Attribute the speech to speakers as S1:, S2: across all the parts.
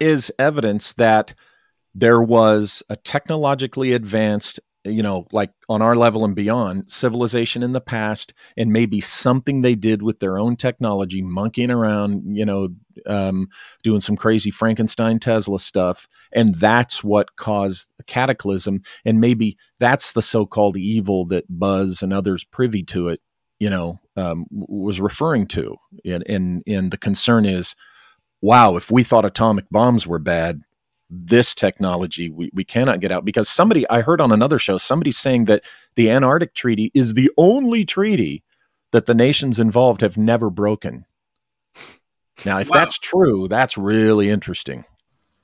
S1: is evidence that there was a technologically advanced, like on our level and beyond, civilization in the past, and maybe something they did with their own technology, monkeying around, doing some crazy Frankenstein Tesla stuff. And that's what caused the cataclysm. And maybe that's the so-called evil that Buzz and others privy to it, was referring to. And the concern is, wow, if we thought atomic bombs were bad, this technology we cannot get out. Because I heard on another show, somebody saying that the Antarctic Treaty is the only treaty that the nations involved have never broken. Now, if that's true, that's really interesting.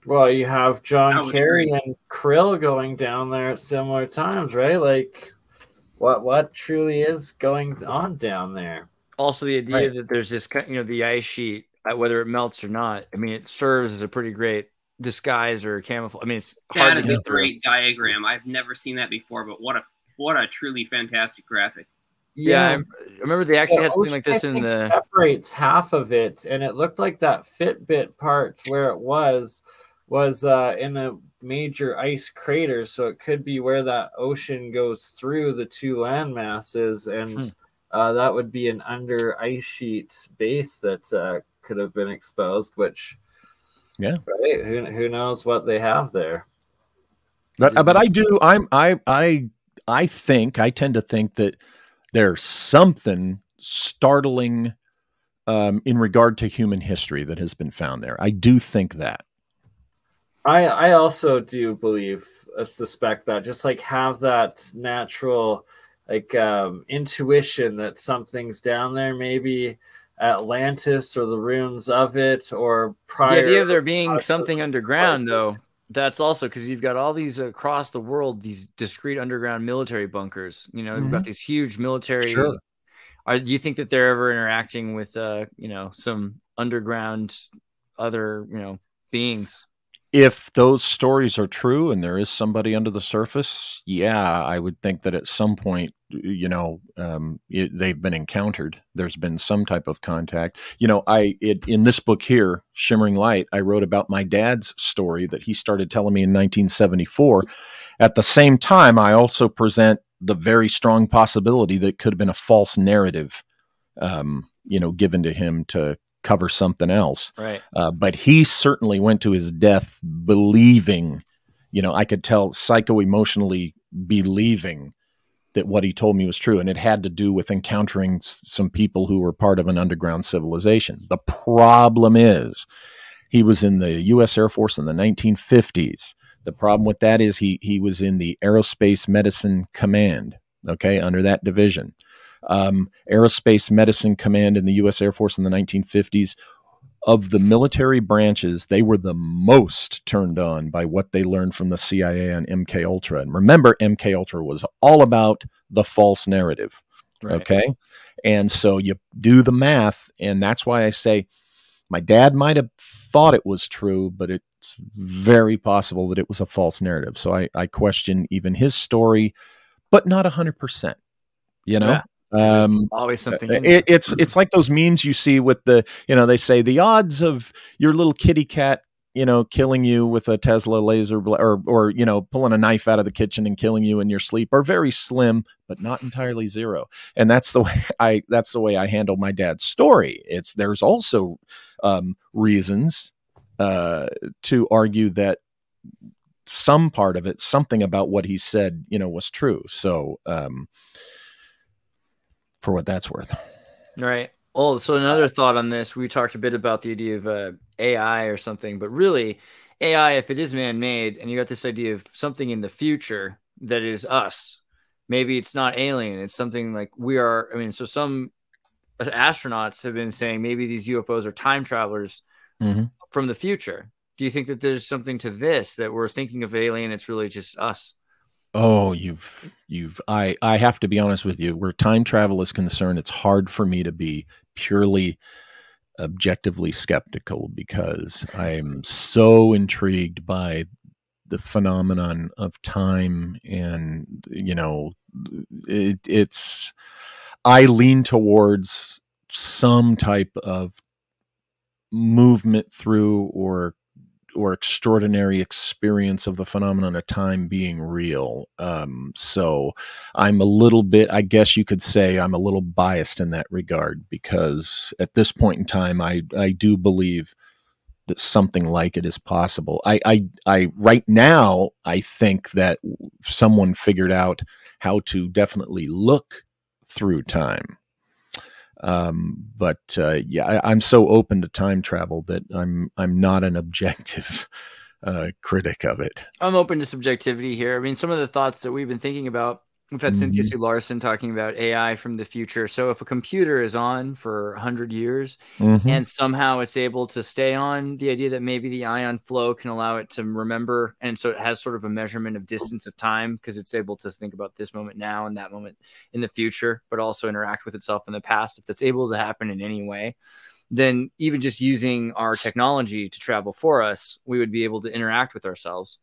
S2: Well, you have John Kerry and Krill going down there at similar times, right? Like, what truly is going on down there?
S3: Also, the idea that there's this, the ice sheet, whether it melts or not, I mean, it serves as a pretty great disguise or camouflage. I mean, it's hard
S4: that is a great diagram. I've never seen that before, but what a truly fantastic graphic.
S3: Yeah, I remember they actually had something like this in the
S2: separates half of it, and it looked like that Fitbit part where it was in a major ice crater, so it could be where that ocean goes through the two land masses, and that would be an under ice sheet base that could have been exposed, which right, who knows what they have there.
S1: But I tend to think that there's something startling in regard to human history that has been found there. I do think that.
S2: I also do suspect that, just like have that natural intuition that something's down there, maybe Atlantis or the ruins of it, or prior.
S3: The idea of there being something underground, though, that's also because you've got all these across the world, these discrete underground military bunkers. You've got these huge military.
S1: Sure.
S3: Do you think that they're ever interacting with, some underground other, beings?
S1: If those stories are true and there is somebody under the surface, I would think that at some point, they've been encountered. There's been some type of contact. In this book here, Shimmering Light, I wrote about my dad's story that he started telling me in 1974. At the same time, I also present the very strong possibility that it could have been a false narrative, given to him to cover something else.
S3: Right.
S1: But he certainly went to his death believing, I could tell psycho-emotionally believing that what he told me was true. And it had to do with encountering some people who were part of an underground civilization. The problem is he was in the U.S. Air Force in the 1950s. The problem with that is he was in the Aerospace Medicine Command, under that division. Aerospace Medicine Command in the U.S. Air Force in the 1950s. Of the military branches, they were the most turned on by what they learned from the CIA and MK Ultra. And remember, MK Ultra was all about the false narrative. Right. Okay. And so you do the math. And that's why I say my dad might have thought it was true, but it's very possible that it was a false narrative. So I question even his story, but not 100%,
S3: Yeah. Always something.
S1: It's like those memes you see with the, they say the odds of your little kitty cat, killing you with a Tesla laser or pulling a knife out of the kitchen and killing you in your sleep are very slim, but not entirely zero. And that's the way I handle my dad's story. There's also reasons to argue that some part of it, something about what he said, was true. So, for what that's worth.
S3: Right. Oh, so another thought on this, we talked a bit about the idea of AI or something, but really AI, if it is man-made and you got this idea of something in the future that is us, maybe it's not alien. It's something like we are. I mean, so some astronauts have been saying maybe these UFOs are time travelers from the future. Do you think that there's something to this, that we're thinking of alien, it's really just us?
S1: Oh, I have to be honest with you. Where time travel is concerned, it's hard for me to be purely objectively skeptical because I'm so intrigued by the phenomenon of time. And, I lean towards some type of movement through or or extraordinary experience of the phenomenon of time being real. So I'm a little bit, I guess you could say I'm a little biased in that regard, because at this point in time, I do believe that something like it is possible. I right now, I think that someone figured out how to definitely look through time. Yeah, I'm so open to time travel that I'm not an objective critic of it.
S3: I'm open to subjectivity here. I mean, some of the thoughts that we've been thinking about, we've had Cynthia Sue Larson talking about AI from the future. So if a computer is on for 100 years and somehow it's able to stay on, the idea that maybe the ion flow can allow it to remember. And so it has sort of a measurement of distance of time, because it's able to think about this moment now and that moment in the future, but also interact with itself in the past. If that's able to happen in any way, then even just using our technology to travel for us, we would be able to interact with ourselves.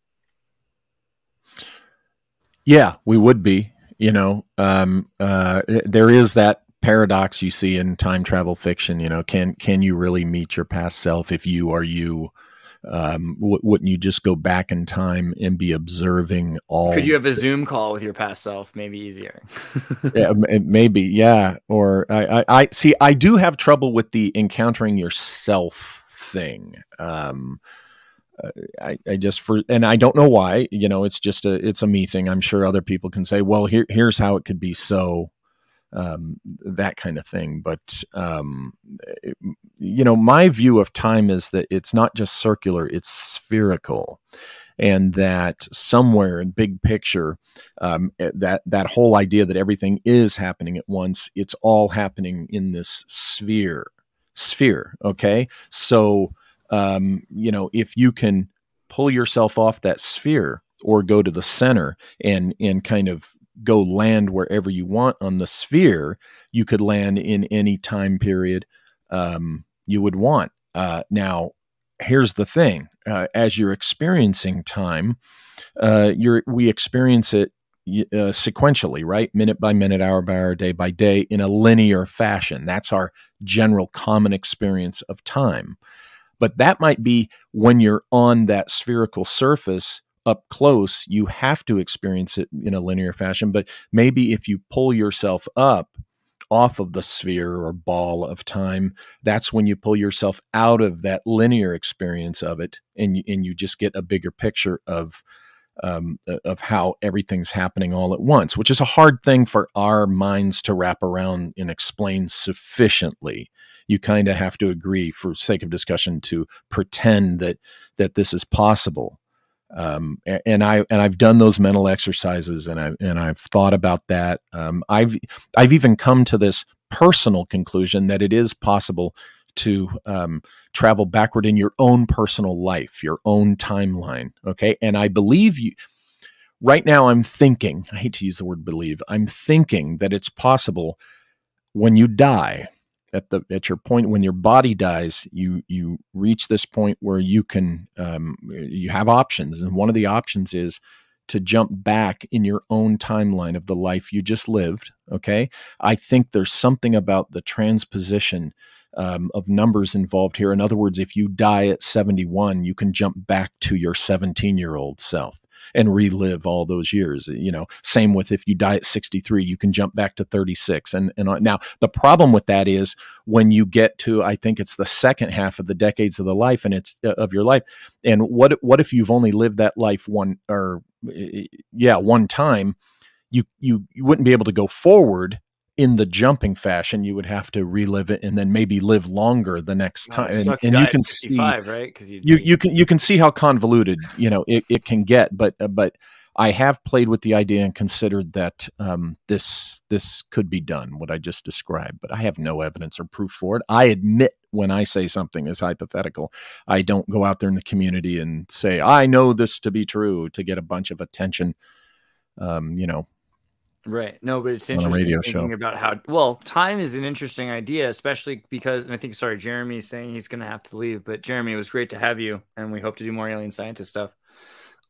S1: Yeah, we would be. You know, there is that paradox you see in time travel fiction. You know, can you really meet your past self if you are you? Wouldn't you just go back in time and be observing all?
S3: Could you have a Zoom call with your past self? Maybe easier.
S1: Yeah, maybe, yeah. Or I see. I do have trouble with the encountering yourself thing. I just and I don't know why. You know, it's a me thing. I'm sure other people can say, well, here's how it could be so. That kind of thing. But, you know, my view of time is that it's not just circular, it's spherical. And that somewhere in big picture, that whole idea that everything is happening at once, it's all happening in this sphere. Okay. So, you know, if you can pull yourself off that sphere or go to the center and kind of go land wherever you want on the sphere, you could land in any time period you would want. Now, here's the thing. As you're experiencing time, we experience it sequentially, right? Minute by minute, hour by hour, day by day, in a linear fashion. That's our general common experience of time. But that might be when you're on that spherical surface up close, you have to experience it in a linear fashion. But maybe if you pull yourself up off of the sphere or ball of time, that's when you pull yourself out of that linear experience of it, and you just get a bigger picture of how everything's happening all at once, which is a hard thing for our minds to wrap around and explain sufficiently. You kind of have to agree, for sake of discussion, to pretend that this is possible. And I've done those mental exercises, and I've thought about that. I've even come to this personal conclusion that it is possible to travel backward in your own personal life, your own timeline. Okay. And I believe you right now. I'm thinking, I hate to use the word believe, I'm thinking that it's possible when you die, at your point, when your body dies, you reach this point where you can, you have options. And one of the options is to jump back in your own timeline of the life you just lived. Okay. I think there's something about the transposition of numbers involved here. In other words, if you die at 71, you can jump back to your 17-year-old self and relive all those years. You know, same with if you die at 63, you can jump back to 36. And now the problem with that is when you get to, I think it's the second half of the decades of the life, and it's of your life. And what if you've only lived that life one time? You wouldn't be able to go forward in the jumping fashion. You would have to relive it and then maybe live longer the next time. And you can see,
S3: right? Because
S1: you can see how convoluted, you know, it can get. But I have played with the idea and considered that this could be done, what I just described. But I have no evidence or proof for it. I admit when I say something is hypothetical, I don't go out there in the community and say I know this to be true to get a bunch of attention. You know.
S3: Right. No, but it's interesting thinking about how, well, time is an interesting idea, especially because, and I think, sorry, Jeremy is saying he's going to have to leave, but Jeremy, it was great to have you, and we hope to do more alien scientist stuff.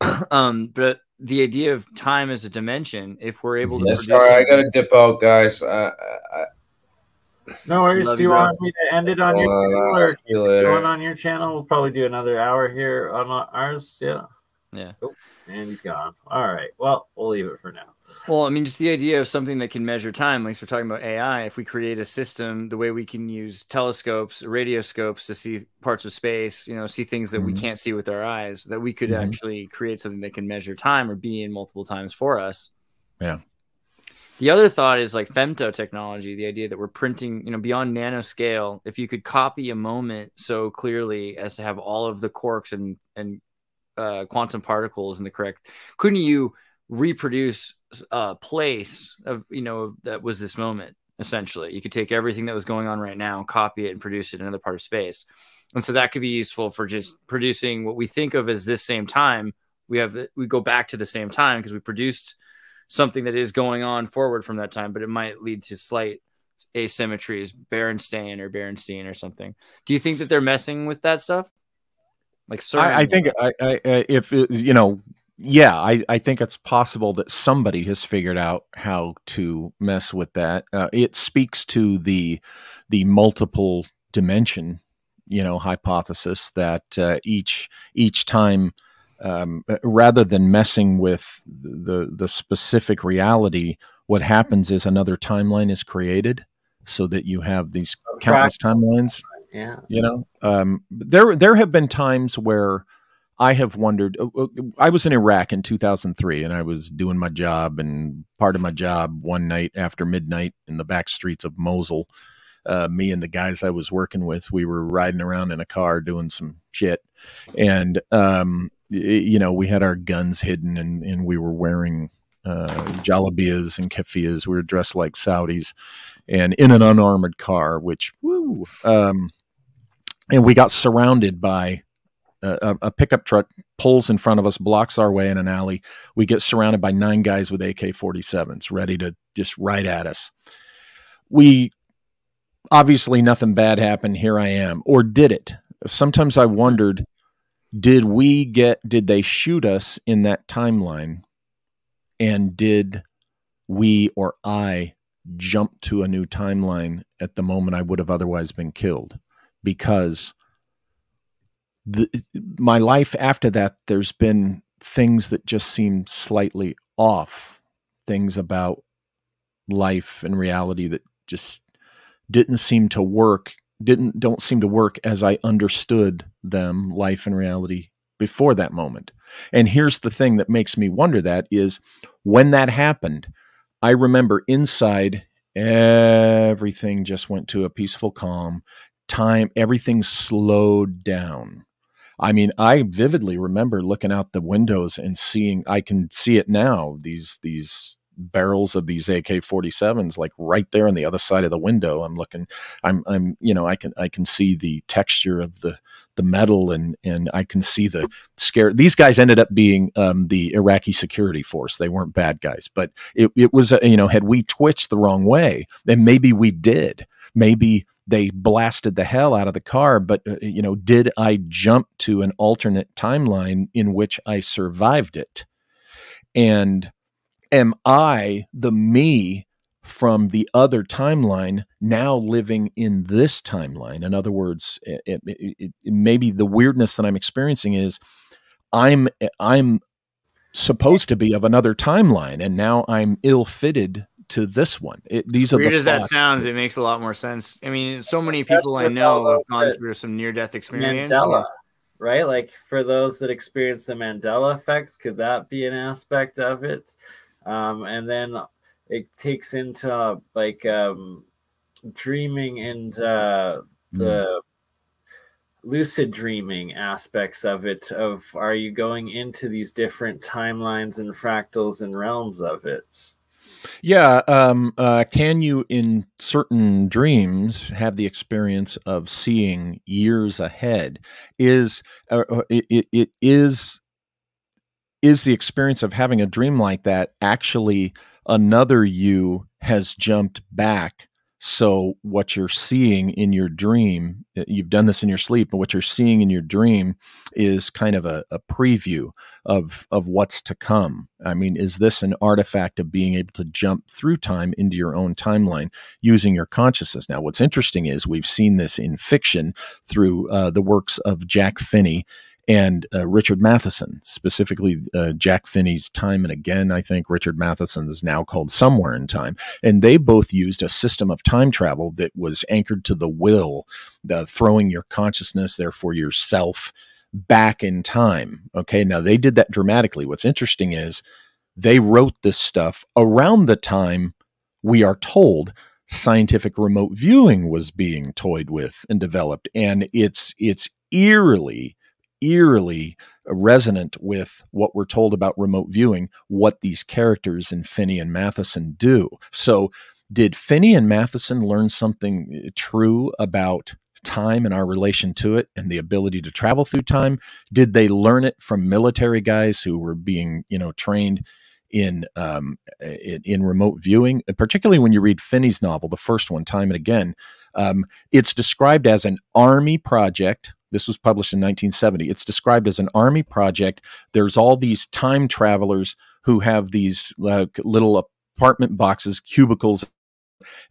S3: But the idea of time as a dimension, if we're able to.
S5: Sorry, I got to dip out, guys.
S2: No worries.
S3: Love
S2: Do
S3: you,
S2: you
S3: bro.
S2: want me to end it on your channel or
S5: See you
S2: keep
S5: later.
S2: going on your channel? We'll probably do another hour here on ours. Yeah.
S3: Yeah.
S2: Oh, and he's gone. All right. Well, we'll leave it for now.
S3: Well, I mean, just the idea of something that can measure time, like we're talking about AI, if we create a system, the way we can use telescopes, radioscopes to see parts of space, see things that we can't see with our eyes, that we could actually create something that can measure time or be in multiple times for us.
S1: Yeah.
S3: The other thought is like femto technology, the idea that we're printing, beyond nanoscale. If you could copy a moment so clearly as to have all of the quarks and quantum particles in the correct, couldn't you reproduce a place of, that was this moment? Essentially, you could take everything that was going on right now, copy it, and produce it in another part of space. And so that could be useful for just producing what we think of as this same time. We go back to the same time because we produced something that is going on forward from that time, but it might lead to slight asymmetries, Berenstain or something. Do you think that they're messing with that stuff? Like,
S1: I think I think it's possible that somebody has figured out how to mess with that. It speaks to the multiple dimension, hypothesis that each time, rather than messing with the specific reality, what happens is another timeline is created, so that you have these countless timelines.
S2: Yeah.
S1: There have been times where I have wondered. I was in Iraq in 2003, and I was doing my job, and part of my job one night after midnight in the back streets of Mosul, me and the guys I was working with, we were riding around in a car doing some shit, and we had our guns hidden, and we were wearing jalabiyas and keffiyas. We were dressed like Saudis, and in an unarmored car, which and we got surrounded by a pickup truck pulls in front of us, blocks our way in an alley. We get surrounded by 9 guys with AK-47s ready to just right at us. We obviously, nothing bad happened. Here I am. Or did it? Sometimes I wondered, did they shoot us in that timeline? And did we or I jump to a new timeline at the moment I would have otherwise been killed? Because my life after that, there's been things that just seem slightly off, things about life and reality that just don't seem to work as I understood them, life and reality, before that moment. And here's the thing that makes me wonder that is, when that happened, I remember inside, everything just went to a peaceful calm. Everything slowed down. I mean, I vividly remember looking out the windows and seeing, I can see it now, these barrels of these AK-47s, like right there on the other side of the window. I'm looking, I can see the texture of the metal, and I can see the scare. These guys ended up being the Iraqi security force. They weren't bad guys, but it was, had we twitched the wrong way, then maybe we did. Maybe they blasted the hell out of the car, but did I jump to an alternate timeline in which I survived it? And am I the me from the other timeline now living in this timeline? In other words, maybe the weirdness that I'm experiencing is I'm supposed to be of another timeline, and now I'm ill-fitted to this one. These are
S3: weird
S1: the
S3: as that sounds, it makes a lot more sense. I mean, so many people I know have gone through some near-death experience.
S2: Mandela, right? Like, for those that experience the Mandela effect, could that be an aspect of it? And then it takes into like dreaming and the lucid dreaming aspects of it. Are you going into these different timelines and fractals and realms of it?
S1: Yeah. Can you, in certain dreams, have the experience of seeing years ahead? Is the experience of having a dream like that actually another you has jumped back So what you're seeing in your dream, you've done this in your sleep, but what you're seeing in your dream is kind of a preview of what's to come. I mean, is this an artifact of being able to jump through time into your own timeline using your consciousness? Now, what's interesting is we've seen this in fiction through the works of Jack Finney and Richard Matheson, specifically Jack Finney's Time and Again, I think. Richard Matheson is now called Somewhere in Time. And they both used a system of time travel that was anchored to the will, throwing your consciousness, therefore yourself, back in time. Okay, now they did that dramatically. What's interesting is they wrote this stuff around the time we are told scientific remote viewing was being toyed with and developed. And it's eerily resonant with what we're told about remote viewing, what these characters in Finney and Matheson do. So did Finney and Matheson learn something true about time and our relation to it and the ability to travel through time? Did they learn it from military guys who were being, trained in remote viewing? Particularly when you read Finney's novel, the first one, Time and Again, it's described as an army project. This was published in 1970. It's described as an army project. There's all these time travelers who have these little apartment boxes, cubicles,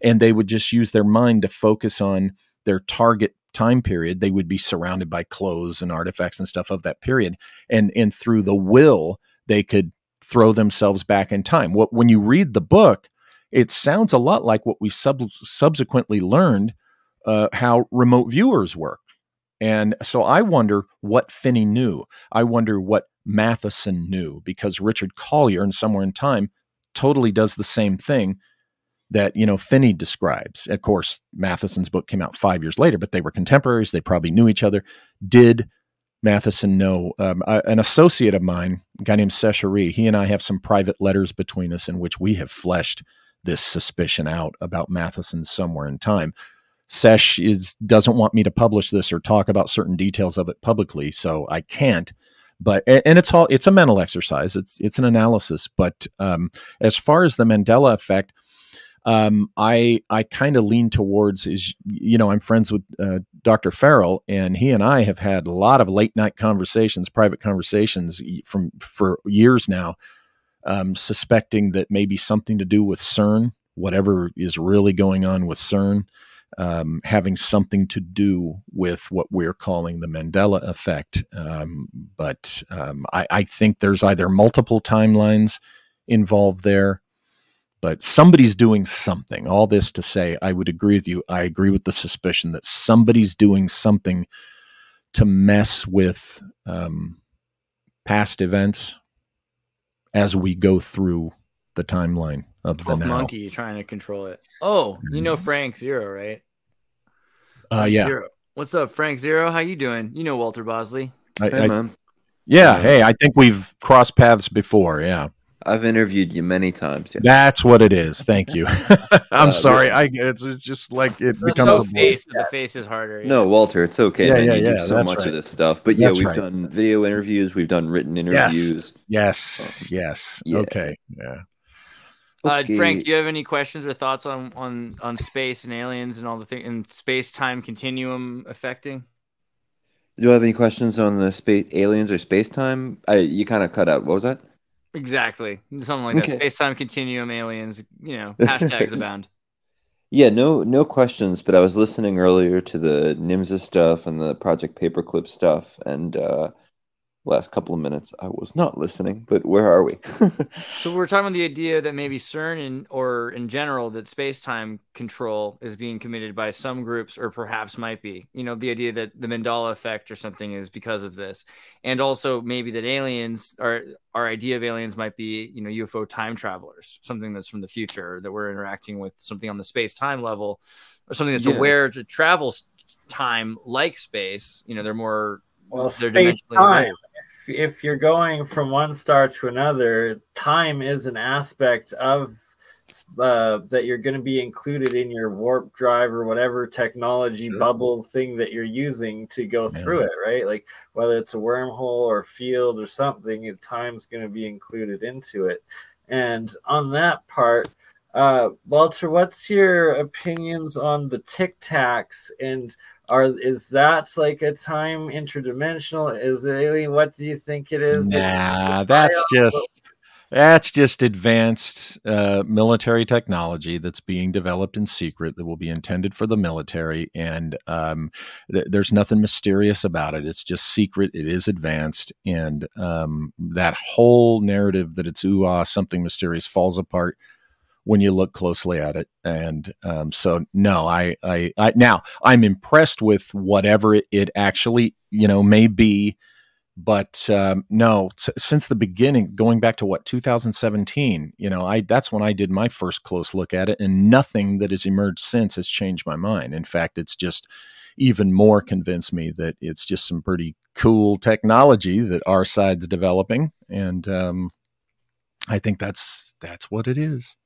S1: and they would just use their mind to focus on their target time period. They would be surrounded by clothes and artifacts and stuff of that period. And through the will, they could throw themselves back in time. When you read the book, it sounds a lot like what we subsequently learned how remote viewers work. And so I wonder what Finney knew. I wonder what Matheson knew, because Richard Collier in Somewhere in Time totally does the same thing that, Finney describes. Of course, Matheson's book came out 5 years later, but they were contemporaries. They probably knew each other. Did Matheson know? An associate of mine, a guy named Seshari, he and I have some private letters between us in which we have fleshed this suspicion out about Matheson's Somewhere in Time. Sesh doesn't want me to publish this or talk about certain details of it publicly, so I can't. But it's a mental exercise. It's an analysis. But as far as the Mandela effect, I kind of lean towards I'm friends with Dr. Farrell, and he and I have had a lot of late night conversations, private conversations for years now, suspecting that maybe something to do with CERN, whatever is really going on with CERN. Having something to do with what we're calling the Mandela effect. But I think there's either multiple timelines involved there, but somebody's doing something. All this to say, I would agree with you. I agree with the suspicion that somebody's doing something to mess with past events as we go through the timeline of the now.
S3: Monkey trying to control it. Oh, Frank Zero, right?
S1: Yeah.
S3: Zero. What's up, Frank Zero? How you doing? Walter Bosley.
S5: Hey, man.
S1: Yeah. Hey, I think we've crossed paths before. Yeah.
S5: I've interviewed you many times. Yeah.
S1: That's what it is. Thank you. I'm sorry. It's just like it becomes
S3: the face is harder. Yeah.
S5: No, Walter, it's okay. Man. You do so much of this stuff. But yeah, we've done video interviews. We've done written interviews.
S1: Yes.
S5: Yeah.
S1: Okay. Yeah.
S5: Okay.
S3: Frank, do you have any questions or thoughts on space and aliens and all the things and space-time continuum affecting?
S5: Do you have any questions on the space aliens or space-time? You kind of cut out. What was that?
S3: Exactly. Something like that. Space-time continuum, aliens, hashtags abound.
S5: Yeah, no questions, but I was listening earlier to the NIMSA stuff and the Project Paperclip stuff, and last couple of minutes I was not listening, but where are we?
S3: So we're talking about the idea that maybe CERN or in general that space-time control is being committed by some groups, or perhaps might be, the idea that the Mandela effect or something is because of this. And also maybe that aliens, our idea of aliens might be, UFO time travelers, something that's from the future, that we're interacting with something on the space-time level, or something that's aware to travel time like space. They're more...
S2: Well, space-time. If you're going from one star to another, time is an aspect of that you're going to be included in your warp drive or whatever technology bubble thing that you're using to go through it, right? Like whether it's a wormhole or field or something, time's going to be included into it. And on that part, Walter, what's your opinions on the Tic-Tacs, and is that like a time interdimensional? Is it alien? What do you think it is?
S1: Nah, that's just advanced military technology that's being developed in secret that will be intended for the military, and there's nothing mysterious about it. It's just secret. It is advanced, and that whole narrative that it's something mysterious falls apart when you look closely at it. And so no, now I'm impressed with whatever it actually may be. But no, since the beginning, going back to 2017, that's when I did my first close look at it, and nothing that has emerged since has changed my mind. In fact, it's just even more convinced me that it's just some pretty cool technology that our side's developing, and I think that's what it is.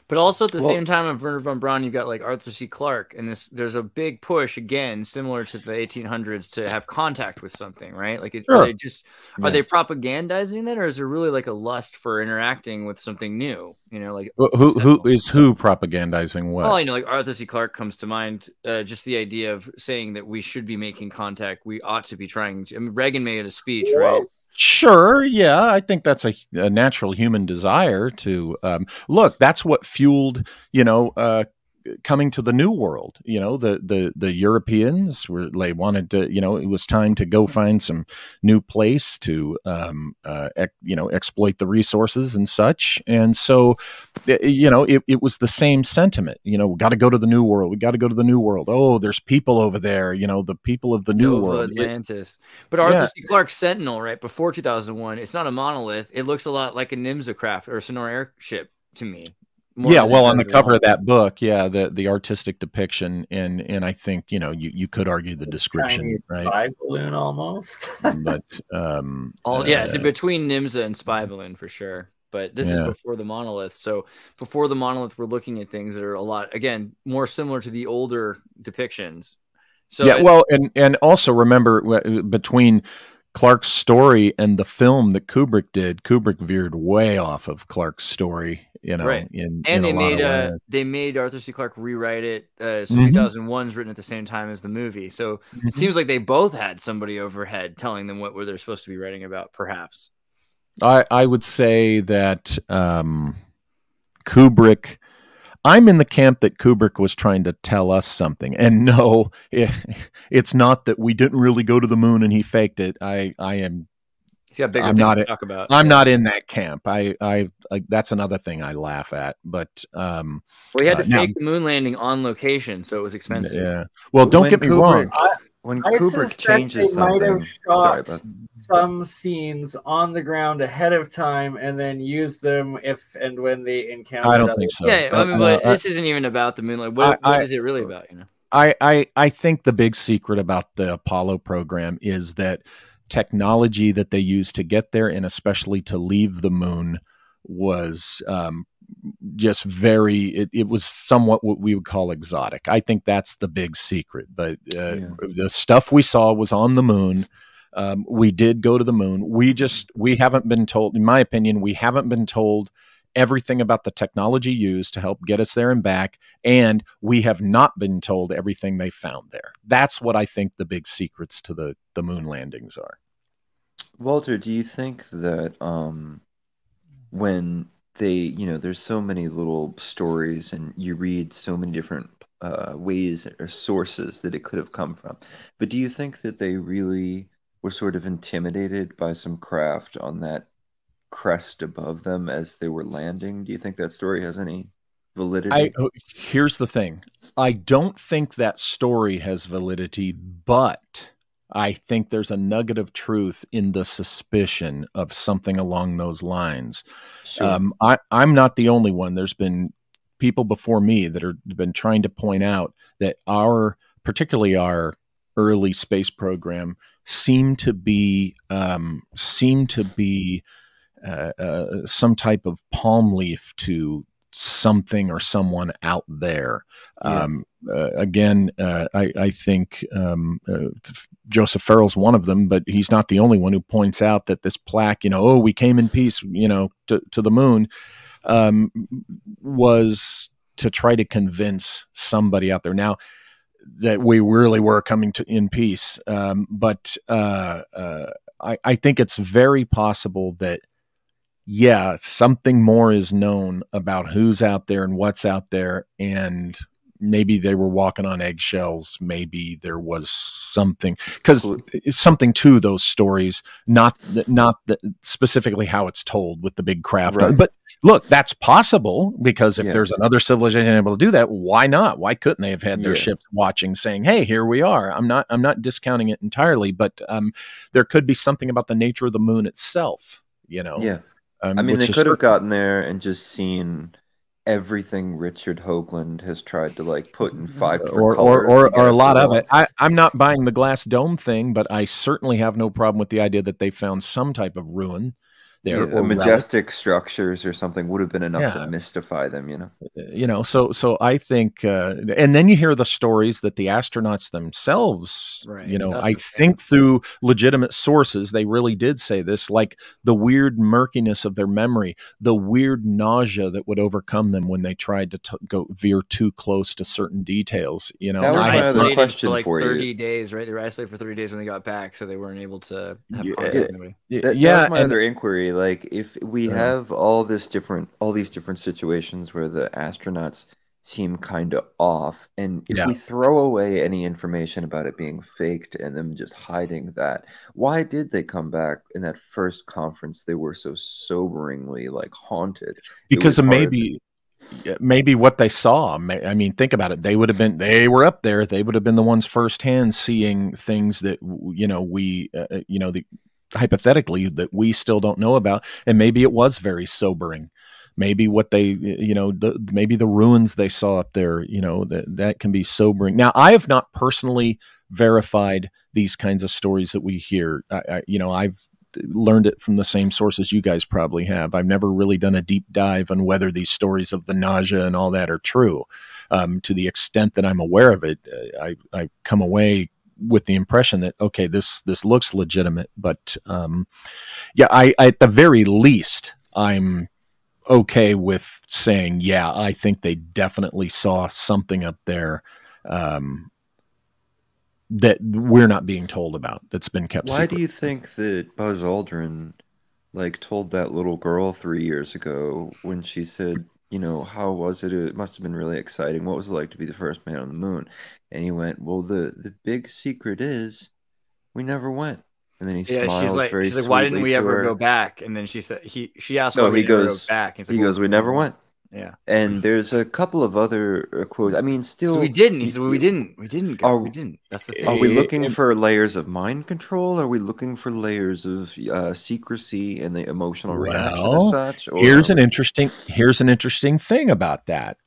S3: But also at the same time of Wernher von Braun, you got like Arthur C. Clarke, and there's a big push again, similar to the 1800s, to have contact with something, right? Like, are they propagandizing that, or is there really like a lust for interacting with something new? Like
S1: who propagandizing what?
S3: Well, like Arthur C. Clarke comes to mind. Just the idea of saying that we should be making contact, we ought to be trying to. I mean, Reagan made a speech, right?
S1: Sure. Yeah. I think that's a natural human desire to look. That's what fueled, coming to the New World. The Europeans they wanted to, it was time to go find some new place to, exploit the resources and such. And so, it was the same sentiment. We got to go to the New World. We got to go to the New World. Oh, there's people over there. The people of the New World.
S3: Atlantis. But Arthur C. Clarke's Sentinel, right before 2001, it's not a monolith. It looks a lot like a Nimza craft or a Sonora airship to me.
S1: Well, on the cover of that book, the artistic depiction, and I think you could argue the description, right?
S2: Spy balloon almost,
S1: but
S3: it's in between Nimza and Spy Balloon for sure. But this is before the monolith. So before the monolith, we're looking at things that are a lot, again, more similar to the older depictions. So
S1: and also remember, between Clarke's story and the film that Kubrick did, Kubrick veered way off of Clarke's story,
S3: right. They made Arthur C. Clarke rewrite it. So 2001's written at the same time as the movie. So it seems like they both had somebody overhead telling them what they're supposed to be writing about, perhaps.
S1: I would say that Kubrick, I'm in the camp that Kubrick was trying to tell us something. And no, it's not that we didn't really go to the moon and he faked it. I am.
S3: He's got bigger things to talk about.
S1: I'm not in that camp. I that's another thing I laugh at. But
S3: he had to fake the moon landing on location, so it was expensive.
S1: Yeah. Well, don't get me wrong.
S5: When Kubrick changes something,
S2: might have shot some scenes on the ground ahead of time and then use them if and when they encounter.
S1: I don't think so.
S3: Yeah, but this isn't even about the moon. Like, what is it really about?
S1: I think the big secret about the Apollo program is that technology that they used to get there, and especially to leave the moon, was just it was somewhat what we would call exotic. I think that's the big secret. But the stuff we saw was on the moon. We did go to the moon. We haven't been told, in my opinion, we haven't been told everything about the technology used to help get us there and back. And we have not been told everything they found there. That's what I think the big secrets to the moon landings are.
S5: Walter, do you think that when they, there's so many little stories and you read so many different ways or sources that it could have come from, but do you think that they really were sort of intimidated by some craft on that crest above them as they were landing? Do you think that story has any validity?
S1: Here's the thing. I don't think that story has validity, but I think there's a nugget of truth in the suspicion of something along those lines. Sure. I'm not the only one. There's been people before me that have been trying to point out that particularly our early space program seemed to be some type of palm leaf to something or someone out there. Yeah. I think Joseph Farrell's one of them, but he's not the only one who points out that this plaque, we came in peace, to the moon. was to try to convince somebody out there now that we really were coming to in peace. But I think it's very possible that, yeah, something more is known about who's out there and what's out there, and maybe they were walking on eggshells. Maybe there was something, because it's something to those stories, not specifically how it's told with the big craft.
S5: Right.
S1: But look, that's possible, because if
S5: Yeah.
S1: there's another civilization able to do that, why not? Why couldn't they have had their ships watching, saying, "Hey, here we are"? I'm not discounting it entirely, but there could be something about the nature of the moon itself. You know,
S5: Yeah. I mean, they could have gotten there and just seen everything Richard Hoagland has tried to like put in 5 different colors
S1: or
S5: to get
S1: a
S5: us
S1: lot
S5: to
S1: of
S5: go.
S1: it. I'm not buying the glass dome thing, but I certainly have no problem with the idea that they found some type of ruin there.
S5: Yeah, majestic structures or something would have been enough to mystify them, you know.
S1: You know, so I think, and then you hear the stories that the astronauts themselves, you know, I think through legitimate sources, they really did say this, like the weird murkiness of their memory, the weird nausea that would overcome them when they tried to go veer too close to certain details. You know,
S5: that was my other question
S3: for like
S5: for
S3: 30
S5: you.
S3: days, right? They were isolated for 30 days when they got back, so they weren't able to have contact with anybody.
S5: That was my other inquiry. Like, if we have all these different situations where the astronauts seem kind of off, and if we throw away any information about it being faked and them just hiding that, why did they come back in that first conference? They were so soberingly like haunted.
S1: Because of maybe what they saw. I mean, think about it. They were up there. They would have been the ones firsthand seeing things that, you know, hypothetically that we still don't know about. And maybe it was very sobering. Maybe what they, you know, maybe the ruins they saw up there, you know, that can be sobering. Now, I have not personally verified these kinds of stories that we hear. You know, I've learned it from the same sources you guys probably have. I've never really done a deep dive on whether these stories of the nausea and all that are true. To the extent that I'm aware of it, I come away with the impression that, okay, this looks legitimate, but yeah, I at the very least, I'm okay with saying, yeah, I think they definitely saw something up there that we're not being told about, that's been kept secret.
S5: Why do you think that Buzz Aldrin like told that little girl 3 years ago when she said, you know, how was it? It must have been really exciting. What was it like to be the first man on the moon? And he went, well, the big secret is we never went. And then he smiles very
S3: she's like, why didn't we ever
S5: her.
S3: Go back? And then she said, she asked
S5: No,
S3: why we never go back.
S5: He goes, we never went.
S3: Yeah.
S5: And there's a couple of other quotes. I mean, still.
S3: So we didn't. He said, well, we didn't go. We didn't. That's the thing.
S5: Are we looking for layers of mind control? Are we looking for layers of secrecy and the emotional reaction as such? Or...
S1: Here's an interesting thing about that.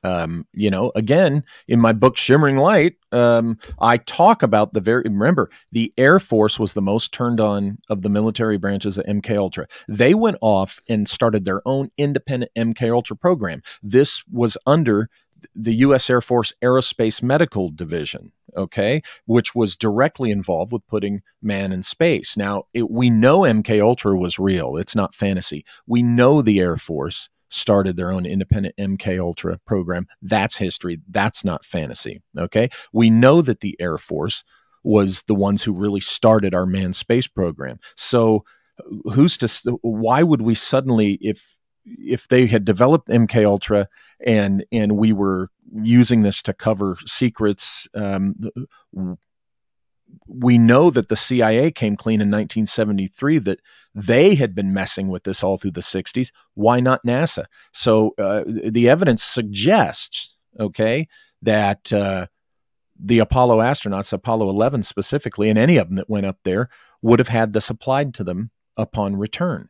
S1: You know, again, in my book Shimmering Light, I talk about remember, the Air Force was the most turned on of the military branches of MK Ultra. They went off and started their own independent MK Ultra program. This was under the U.S. Air Force Aerospace Medical Division, okay, which was directly involved with putting man in space. Now, we know MK Ultra was real. It's not fantasy. We know the Air Force started their own independent MK Ultra program. That's history. That's not fantasy, okay? We know that the Air Force was the ones who really started our manned space program. So why would we suddenly, if they had developed MK Ultra and we were using this to cover secrets, we know that the CIA came clean in 1973 that they had been messing with this all through the 60s. Why not NASA? So the evidence suggests, okay, that the Apollo astronauts, Apollo 11 specifically, and any of them that went up there would have had this applied to them upon return.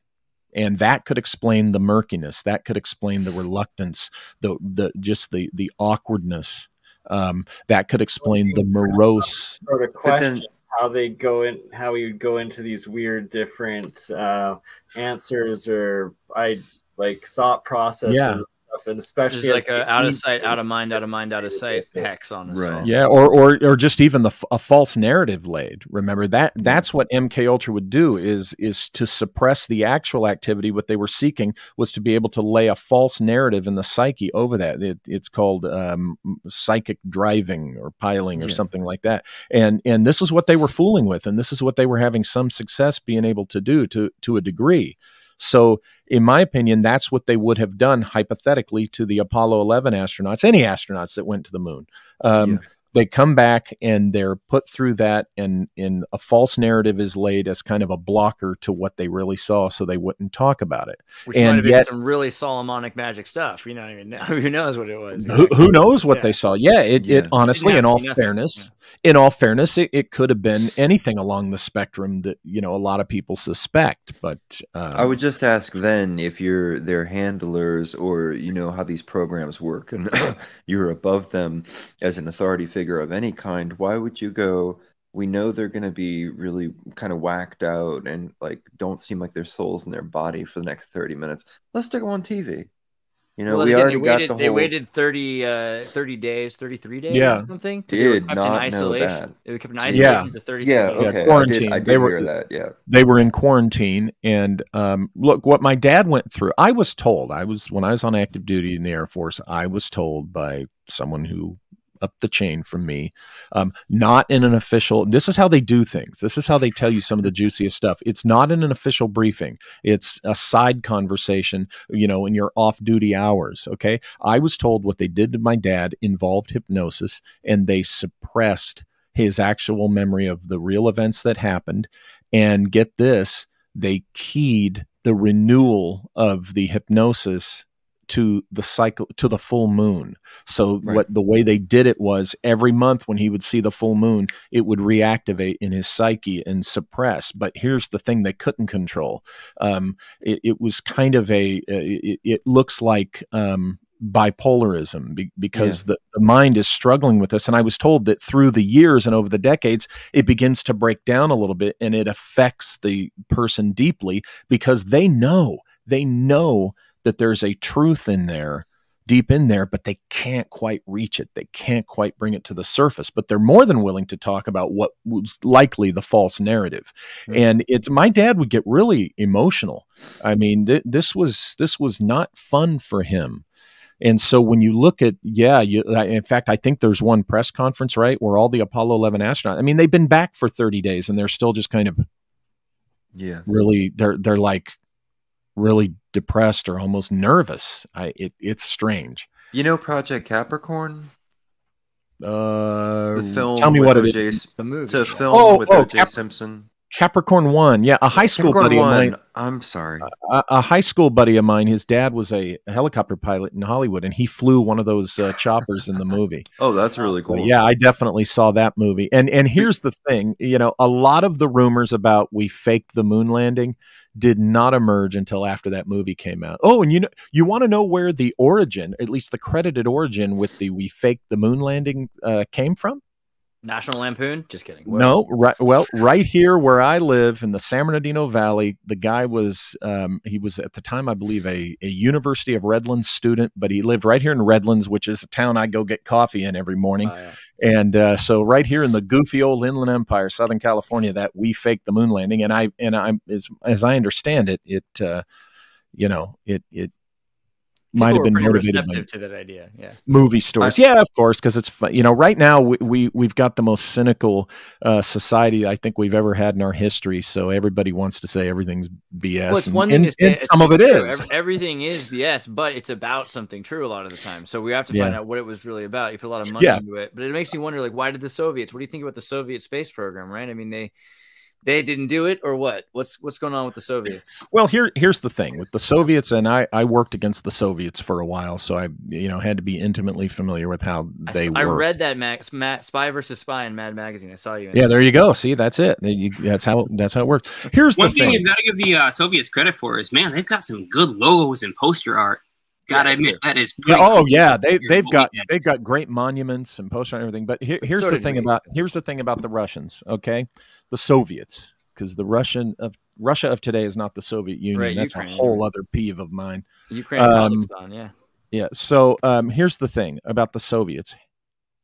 S1: And that could explain the murkiness. That could explain the reluctance, the awkwardness. That could explain the morose
S2: sort of question. How they go in, how we would go into these weird different answers or thought processes stuff, and especially
S3: Just like a out of sight, out of mind, out of mind, out of sight hex on us all.
S1: Yeah, or just even a false narrative laid. Remember that's what MK Ultra would do is to suppress the actual activity. What they were seeking was to be able to lay a false narrative in the psyche over that. It's called psychic driving or piling or something like that. And this is what they were fooling with, and this is what they were having some success being able to do to a degree. So in my opinion, that's what they would have done hypothetically to the Apollo 11 astronauts, any astronauts that went to the moon. They come back and they're put through that, and a false narrative is laid as kind of a blocker to what they really saw, so they wouldn't talk about it.
S3: Which might have been some really Solomonic magic stuff. You know, who knows what it was? Exactly.
S1: Who knows what they saw? Yeah, it honestly, in all fairness, it could have been anything along the spectrum that a lot of people suspect. But
S5: I would just ask then if you're their handlers, or how these programs work, and you're above them as an authority figure of any kind, why would you go, we know they're going to be really kind of whacked out and like don't seem like their souls in their body for the next 30 minutes. Let's stick them on TV. We already got the whole... They
S3: waited 30 days, 33 days or something.
S5: Did not know that.
S3: They were kept in isolation for 33 days.
S5: Okay.
S1: Quarantine.
S5: I did hear that, yeah.
S1: They were in quarantine, and look, what my dad went through, when I was on active duty in the Air Force, I was told by someone who up the chain from me, not in an official, this is how they do things. This is how they tell you some of the juiciest stuff. It's not in an official briefing. It's a side conversation, in your off-duty hours, okay? I was told what they did to my dad involved hypnosis, and they suppressed his actual memory of the real events that happened. And get this, they keyed the renewal of the hypnosis to the cycle, to the full moon. So the way they did it was every month when he would see the full moon, it would reactivate in his psyche and suppress. But here's the thing they couldn't control. It was kind of it looks like bipolarism because the mind is struggling with this. And I was told that through the years and over the decades, it begins to break down a little bit, and it affects the person deeply because they know that there's a truth in there, deep in there, but they can't quite reach it. They can't quite bring it to the surface, but they're more than willing to talk about what was likely the false narrative. And my dad would get really emotional. I mean, this was not fun for him. And so when you look at, in fact, I think there's one press conference, right, where all the Apollo 11 astronauts, I mean, they've been back for 30 days and they're still just kind of, really, they're like really depressed or almost nervous. It's strange.
S5: Project Capricorn?
S1: The
S5: film.
S1: Tell me what it is.
S3: The movie.
S5: The film with O.J. Simpson.
S1: Capricorn 1. Yeah, a high school buddy of mine.
S5: I'm sorry.
S1: A high school buddy of mine, his dad was a helicopter pilot in Hollywood, and he flew one of those choppers in the movie.
S5: Oh, that's really cool.
S1: Yeah, I definitely saw that movie. And here's the thing, a lot of the rumors about we faked the moon landing did not emerge until after that movie came out. Oh, and you want to know where the origin, at least the credited origin with the we faked the moon landing came from?
S3: National Lampoon? Just kidding.
S1: No, right here where I live in the San Bernardino Valley, the guy was, he was at the time, I believe, a University of Redlands student, but he lived right here in Redlands, which is a town I go get coffee in every morning. Oh, yeah. And so right here in the goofy old Inland Empire, Southern California, that we faked the moon landing. And I'm as I understand it, it might have been motivated by
S3: to that idea. Yeah.
S1: Movie stores. Yeah, of course. Cause it's, right now we've got the most cynical society I think we've ever had in our history. So everybody wants to say everything's BS.
S3: Well, it's one thing to say,
S1: some of it is.
S3: Everything is BS, but it's about something true a lot of the time. So we have to find out what it was really about. You put a lot of money into it, but it makes me wonder, like, why did the Soviets, what do you think about the Soviet space program? Right. I mean, they didn't do it, or what? What's going on with the Soviets?
S1: Well, here's the thing with the Soviets, and I worked against the Soviets for a while, so I had to be intimately familiar with how they work.
S3: I read that Spy versus Spy in Mad Magazine. I saw you.
S1: There you go. See, that's it. That's how it works. Here's
S4: one
S1: the thing
S4: you've got to give the Soviets credit for is, man, they've got some good logos and poster art. Gotta admit, that is pretty cool.
S1: They've got great monuments and poster and everything. But here's the thing about the Russians. Okay, the Soviets, because the Russia of today is not the Soviet Union.
S3: Right,
S1: that's
S3: Ukraine,
S1: a whole other peeve of mine.
S3: Ukraine, Kazakhstan,
S1: Yeah. So here's the thing about the Soviets.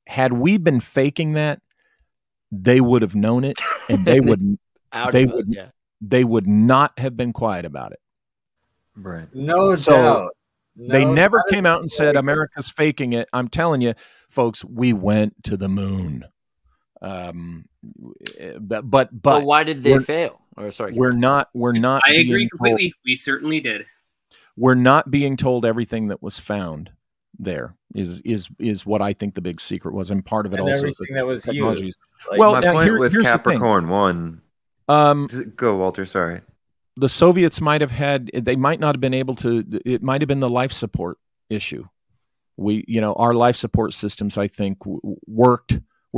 S1: Had we been faking that, they would have known it, and they would they would not have been quiet about it.
S5: Right.
S2: No
S1: So
S2: doubt.
S1: they
S2: No
S1: never
S2: doubt.
S1: came out and said America's faking it. I'm telling you, folks, we went to the moon. But
S3: why did they fail? Or sorry,
S1: we're not.
S4: I agree completely. We certainly did.
S1: We're not being told everything that was found there is what I think the big secret was, and part of it
S2: And
S1: also
S2: everything that was
S1: technologies.
S2: used. Like,
S1: Well,
S5: My
S1: now,
S5: point with
S1: here's
S5: Capricorn 1.
S1: the thing.
S5: Go, Walter. Sorry.
S1: The Soviets might have had. They might not have been able to. It might have been the life support issue. Our life support systems, I think, were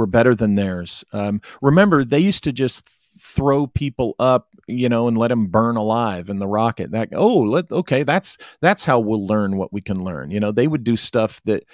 S1: better than theirs. Remember, they used to just throw people up, and let them burn alive in the rocket. That's how we'll learn what we can learn. They would do stuff that,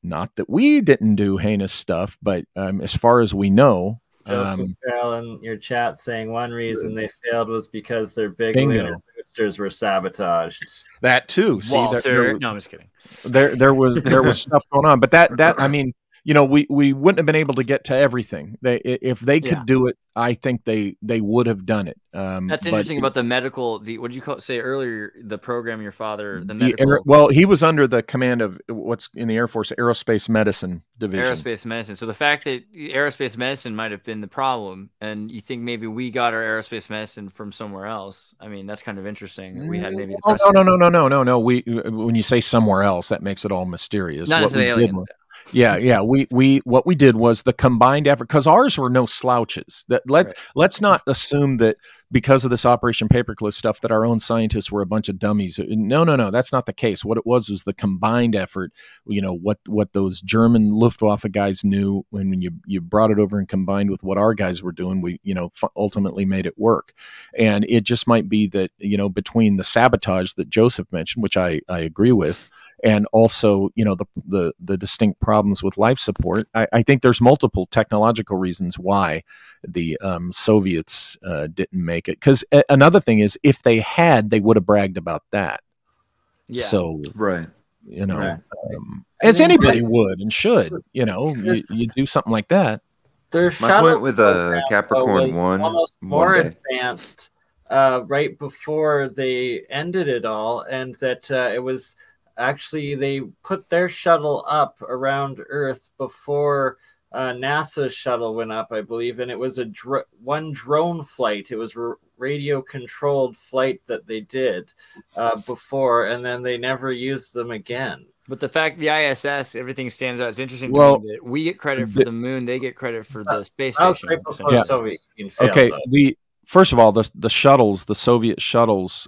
S1: not that we didn't do heinous stuff, but as far as we know.
S2: Joseph Farrell in your chat saying one reason they failed was because their big lunar boosters were sabotaged.
S1: That too. See,
S3: Walter. No, I'm just kidding.
S1: There was stuff going on, but that I mean, we wouldn't have been able to get to everything. If they could do it, I think they would have done it.
S3: That's interesting about the medical. What did you say earlier? The program your father, the medical.
S1: Well, he was under the command of what's in the Air Force Aerospace Medicine Division.
S3: Aerospace medicine. So the fact that aerospace medicine might have been the problem, and you think maybe we got our aerospace medicine from somewhere else. I mean, that's kind of interesting. We had maybe.
S1: No. When you say somewhere else, that makes it all mysterious.
S3: Not necessarily aliens.
S1: Yeah. We what we did was the combined effort, because ours were no slouches. Let's not assume that because of this Operation Paperclip stuff that our own scientists were a bunch of dummies. No, that's not the case. What it was the combined effort. What those German Luftwaffe guys knew, when you brought it over and combined with what our guys were doing, we ultimately made it work. And it just might be that between the sabotage that Joseph mentioned, which I agree with, and also, the distinct problems with life support. I think there's multiple technological reasons why the Soviets didn't make it. Because another thing is, if they had, they would have bragged about that.
S3: Yeah.
S1: So,
S5: right.
S1: As anybody would and should, you do something like that.
S5: My point with Capricorn 1
S2: almost more advanced right before they ended it all, and that it was. Actually, they put their shuttle up around Earth before NASA's shuttle went up, I believe, and it was one drone flight. It was radio-controlled flight that they did before, and then they never used them again.
S3: But the fact the ISS, everything stands out. It's interesting to me that we get credit for the moon, they get credit for the space station.
S2: Right before the Soviet Union failed,
S1: okay, first of all, the shuttles, the Soviet shuttles.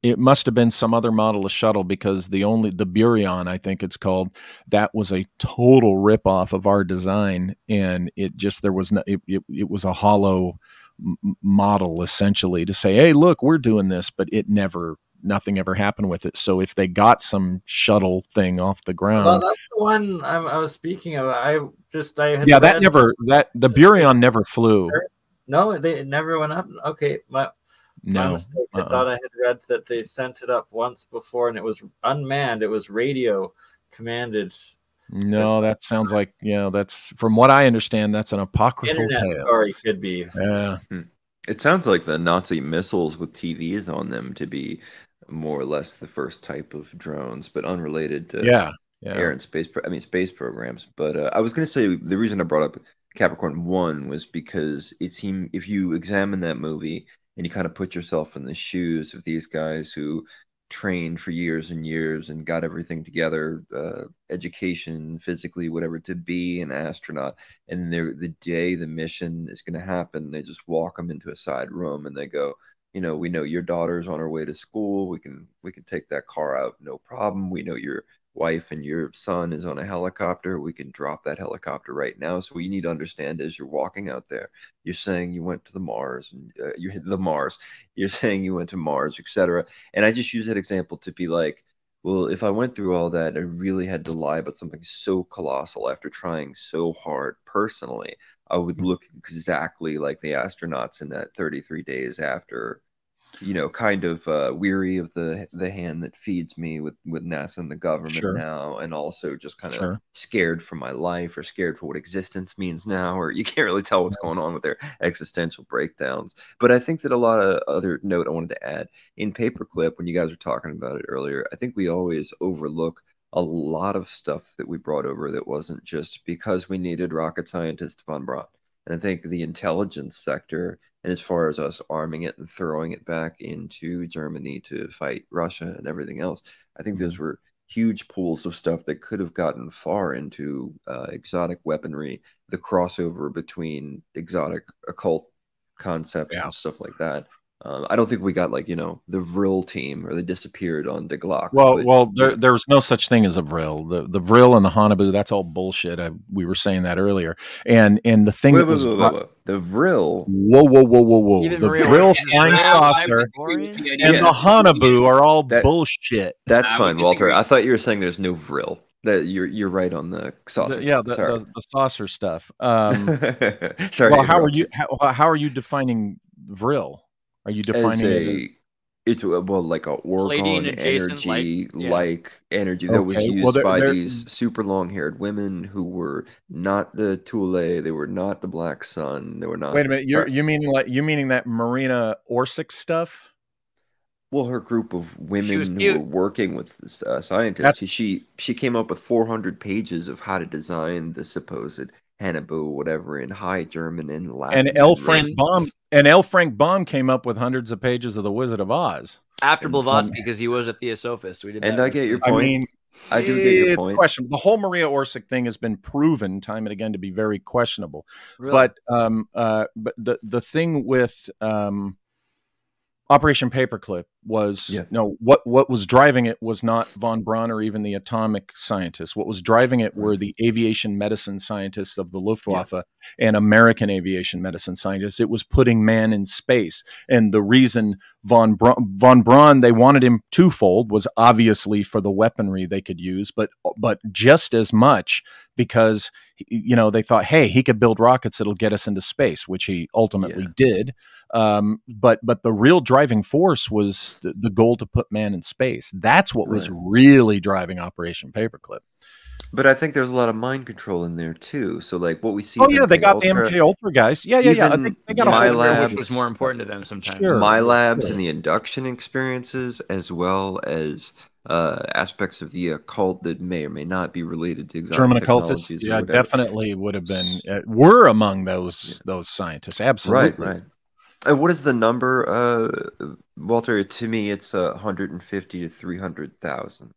S1: It must have been some other model of shuttle, because the BurnEye, I think it's called, that was a total ripoff of our design, and it was a hollow model essentially to say, hey, look, we're doing this, but nothing ever happened with it. So if they got some shuttle thing off the ground,
S2: well, that's the one I was speaking of. The
S1: BurnEye never flew.
S2: No, it never went up. Okay, my mistake. I thought I had read that they sent it up once before, and it was unmanned. It was radio commanded.
S1: No, that sounds like that's, from what I understand, that's an apocryphal tale.
S2: Story could be.
S1: Yeah,
S5: it sounds like the Nazi missiles with TVs on them to be more or less the first type of drones, but unrelated to air and space. Space programs. But I was going to say the reason I brought up Capricorn 1 was because it seemed, if you examine that movie and you kind of put yourself in the shoes of these guys who trained for years and years and got everything together, education, physically, whatever, to be an astronaut, and the day the mission is going to happen, they just walk them into a side room and they go, we know your daughter's on her way to school. We can take that car out, no problem. We know your wife and your son is on a helicopter. We can drop that helicopter right now. So you need to understand, as you're walking out there, you're saying you went to the Mars, and you hit the Mars. You're saying you went to Mars, etc. And I just use that example to be like, well, if I went through all that, I really had to lie about something so colossal after trying so hard personally, I would look exactly like the astronauts in that 33 days after you know, kind of weary of the hand that feeds me with NASA and the government
S1: Sure.
S5: now, and also just kind of
S1: Sure.
S5: scared for my life, or scared for what existence means now, or you can't really tell what's going on with their existential breakdowns. But I think that a lot of other note I wanted to add in Paperclip, when you guys were talking about it earlier, I think we always overlook a lot of stuff that we brought over that wasn't just because we needed rocket scientist von Braun. And I think the intelligence sector, and as far as us arming it and throwing it back into Germany to fight Russia and everything else, I think those were huge pools of stuff that could have gotten far into exotic weaponry, the crossover between exotic occult concepts and stuff like that. I don't think we got, like, you know, the Vril team, or they disappeared on the Glock.
S1: Well, there was no such thing as a Vril. The Vril and the Hanabu, that's all bullshit. We were saying that earlier. And the thing that was
S5: the Vril.
S1: Whoa.
S3: Even
S1: The
S3: Maria
S1: Vril
S3: was
S1: flying saucer and the Hanabu are all bullshit.
S5: That's fine, Walter. I thought you were saying there's no Vril. That you're right on the saucer.
S1: The saucer stuff.
S5: Sorry.
S1: Well, how are you defining Vril? Are you defining
S5: it's like a orgone energy, like energy that was used by these super long-haired women who were not the Thule, they were not the Black Sun, they were not.
S1: Wait a minute, you meaning that Marina Orsic stuff?
S5: Well, her group of women who were working with scientists, she came up with 400 pages of how to design the supposed Hanabu, whatever, in High German and Latin.
S1: And L. Frank Baum came up with hundreds of pages of The Wizard of Oz.
S3: After Blavatsky, because he was a Theosophist.
S5: I get your point. I mean, I do get your point.
S1: It's questionable. The whole Maria Orsic thing has been proven time and again to be very questionable.
S3: Really?
S1: But the thing with Operation Paperclip was what was driving it was not von Braun or even the atomic scientists. What was driving it were the aviation medicine scientists of the Luftwaffe and American aviation medicine scientists. It was putting man in space, and the reason von Braun, they wanted him twofold, was obviously for the weaponry they could use, but just as much because, you know, they thought, hey, he could build rockets that'll get us into space, which he ultimately did. But the real driving force was the goal to put man in space. That's what was really driving Operation Paperclip.
S5: But I think there's a lot of mind control in there too. So, like, what we see.
S1: Oh yeah, they got the MK Ultra guys. Yeah. They got
S3: my labs, which was more important to them sometimes.
S1: Sure.
S5: My labs and the induction experiences, as well as aspects of the occult that may or may not be related to
S1: German occultists. Yeah, definitely would have been. Were among those scientists. Absolutely.
S5: Right. What is the number, Walter? To me, it's 150 to 300,000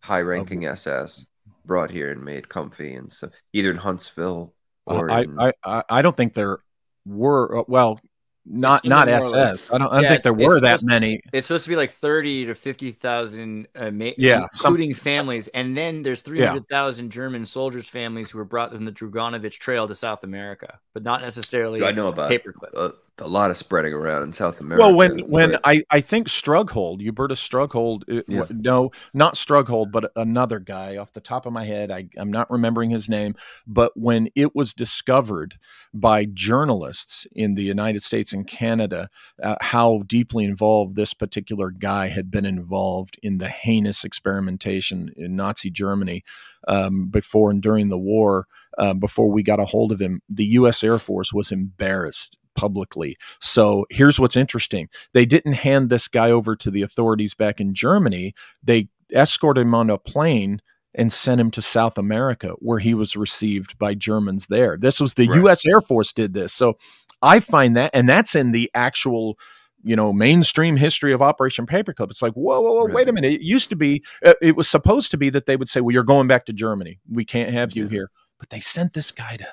S5: high-ranking SS brought here and made comfy, and so either in Huntsville or
S1: I don't think there were. Well, not SS. I don't think there were that many.
S3: It's supposed to be like 30 to 50,000, including families, and then there's 300,000 German soldiers' families who were brought from the Druganovich Trail to South America, but not necessarily.
S5: I know about
S3: Paperclip.
S5: A lot of spreading around in South America.
S1: Well, when I think Strughold, Hubertus Strughold, no, not Strughold, but another guy off the top of my head, I'm not remembering his name, but when it was discovered by journalists in the United States and Canada, how deeply involved this particular guy had been involved in the heinous experimentation in Nazi Germany before and during the war, before we got a hold of him, the U.S. Air Force was embarrassed publicly. So here's what's interesting. They didn't hand this guy over to the authorities back in Germany. They escorted him on a plane and sent him to South America, where he was received by Germans there. This was the U.S. Air Force did this. So I find that, and that's in the actual, mainstream history of Operation Paperclip. It's like, whoa, wait a minute. It used to be, it was supposed to be that they would say, well, you're going back to Germany. We can't have you here. But they sent this guy to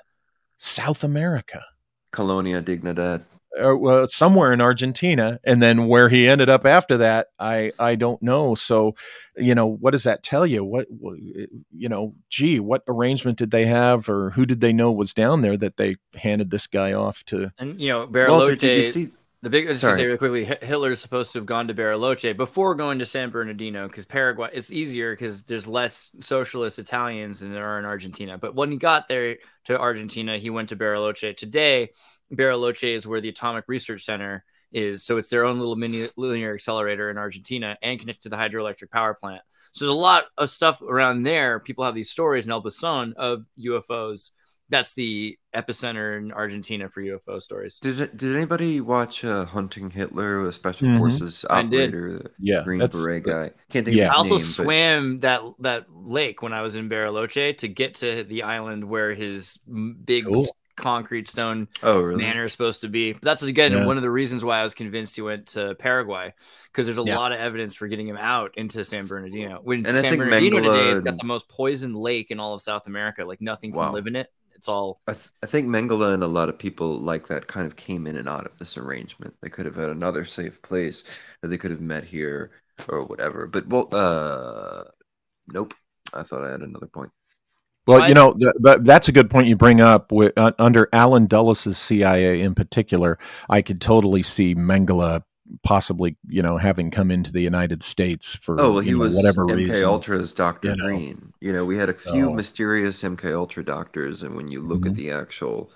S1: South America.
S5: Colonia Dignidad.
S1: Well, somewhere in Argentina, and then where he ended up after that, I don't know. So, what does that tell you? What arrangement did they have, or who did they know was down there that they handed this guy off to?
S3: And Bariloche. Just to say really quickly, Hitler is supposed to have gone to Bariloche before going to San Bernardino, because Paraguay, it's easier because there's less socialist Italians than there are in Argentina. But when he got there to Argentina, he went to Bariloche. Today, Bariloche is where the Atomic Research Center so it's their own little mini linear accelerator in Argentina and connected to the hydroelectric power plant. So there's a lot of stuff around there. People have these stories in El Buzón of UFOs. That's the epicenter in Argentina for UFO stories.
S5: Did anybody watch Hunting Hitler, a special forces operator, Green Beret guy? Can't think of his name.
S3: I also swam that lake when I was in Bariloche to get to the island where his big concrete stone manor is supposed to be. But that's again one of the reasons why I was convinced he went to Paraguay, because there's a lot of evidence for getting him out into San Bernardino. When San Bernardino today has got the most poisoned lake in all of South America, like nothing can live in it. It's all.
S5: I think Mengele and a lot of people like that kind of came in and out of this arrangement. They could have had another safe place, or they could have met here, or whatever. But nope. I thought I had another point.
S1: Well, that's a good point you bring up. Under Alan Dulles' CIA in particular, I could totally see Mengele possibly, having come into the United States for
S5: he was
S1: whatever
S5: MK
S1: reason.
S5: Ultra's Dr. Green. We had a few mysterious MK Ultra doctors, and when you look at the actual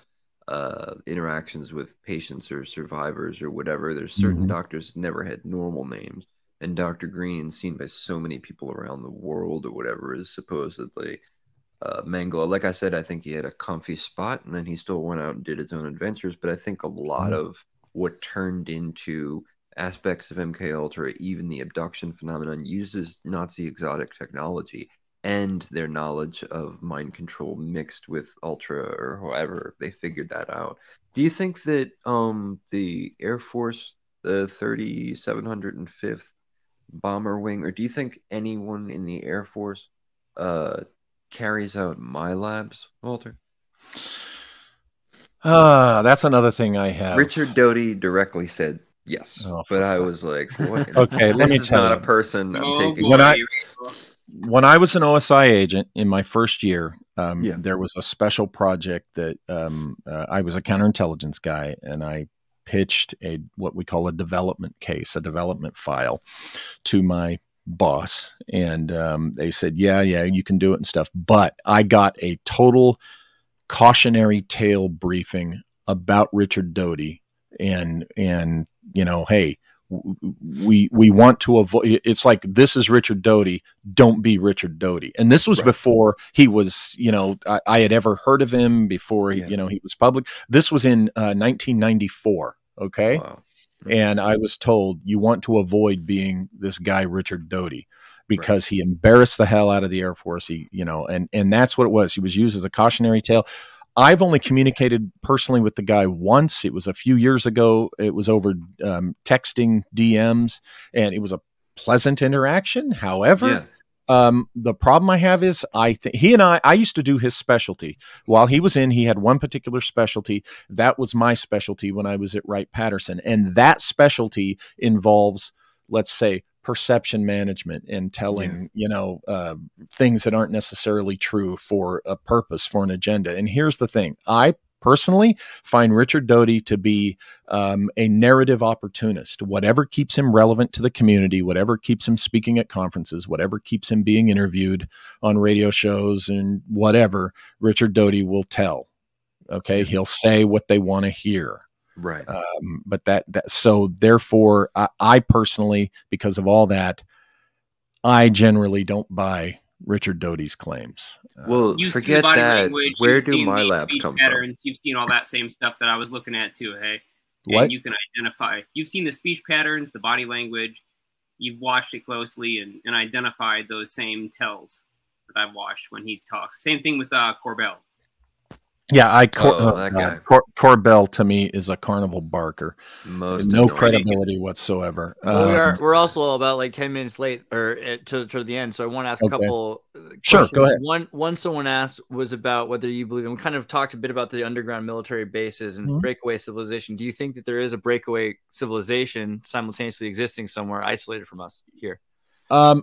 S5: interactions with patients or survivors or whatever, there's certain doctors never had normal names, and Dr. Green, seen by so many people around the world or whatever, is supposedly Mengele. Like I said, I think he had a comfy spot, and then he still went out and did his own adventures. But I think a lot of what turned into aspects of MK Ultra, even the abduction phenomenon, uses Nazi exotic technology and their knowledge of mind control mixed with Ultra, or however they figured that out. Do you think that the Air Force, the 3705th Bomber Wing, or do you think anyone in the Air Force carries out my labs, Walter?
S1: That's another thing I have.
S5: Richard Doty directly said yes, but I was like, what?
S1: Okay, let me tell you.
S5: This is not a person I'm taking.
S1: When I was an OSI agent in my first year, there was a special project that I was a counterintelligence guy, and I pitched what we call a development case, a development file, to my boss, and they said, yeah, you can do it and stuff. But I got a total cautionary tale briefing about Richard Doty, and hey, we want to avoid. It's like, this is Richard Doty. Don't be Richard Doty. And this was before he was, I had ever heard of him before he was public. This was in 1994. Okay. Wow. And I was told, you want to avoid being this guy, Richard Doty, because he embarrassed the hell out of the Air Force. And that's what it was. He was used as a cautionary tale. I've only communicated personally with the guy once. It was a few years ago. It was over texting DMs, and it was a pleasant interaction. However, the problem I have is he and I used to do his specialty. While he was in, he had one particular specialty. That was my specialty when I was at Wright-Patterson. And that specialty involves, let's say, perception management and telling, things that aren't necessarily true for a purpose, for an agenda. And here's the thing. I personally find Richard Doty to be a narrative opportunist. Whatever keeps him relevant to the community, whatever keeps him speaking at conferences, whatever keeps him being interviewed on radio shows and whatever, Richard Doty will tell. Okay. He'll say what they want to hear.
S5: Right.
S1: But so therefore I personally, because of all that, I generally don't buy Richard Doty's claims.
S5: Well,
S4: you've
S5: forget
S4: seen body
S5: that.
S4: Language,
S5: Where
S4: you've
S5: do
S4: seen
S5: my
S4: the
S5: labs
S4: speech
S5: come
S4: patterns,
S5: from?
S4: You've seen all that same stuff that I was looking at too, hey?
S1: What?
S4: And you can identify. You've seen the speech patterns, the body language. You've watched it closely and identified those same tells that I've watched when he's talked. Same thing with Corbell.
S1: Yeah, Corbell to me is a carnival barker. No credibility whatsoever.
S3: We're also about like 10 minutes late or to the end, so I want to ask a couple questions.
S1: Sure, go ahead.
S3: One someone asked was about whether you believe, and we kind of talked a bit about the underground military bases and breakaway civilization. Do you think that there is a breakaway civilization simultaneously existing somewhere isolated from us here?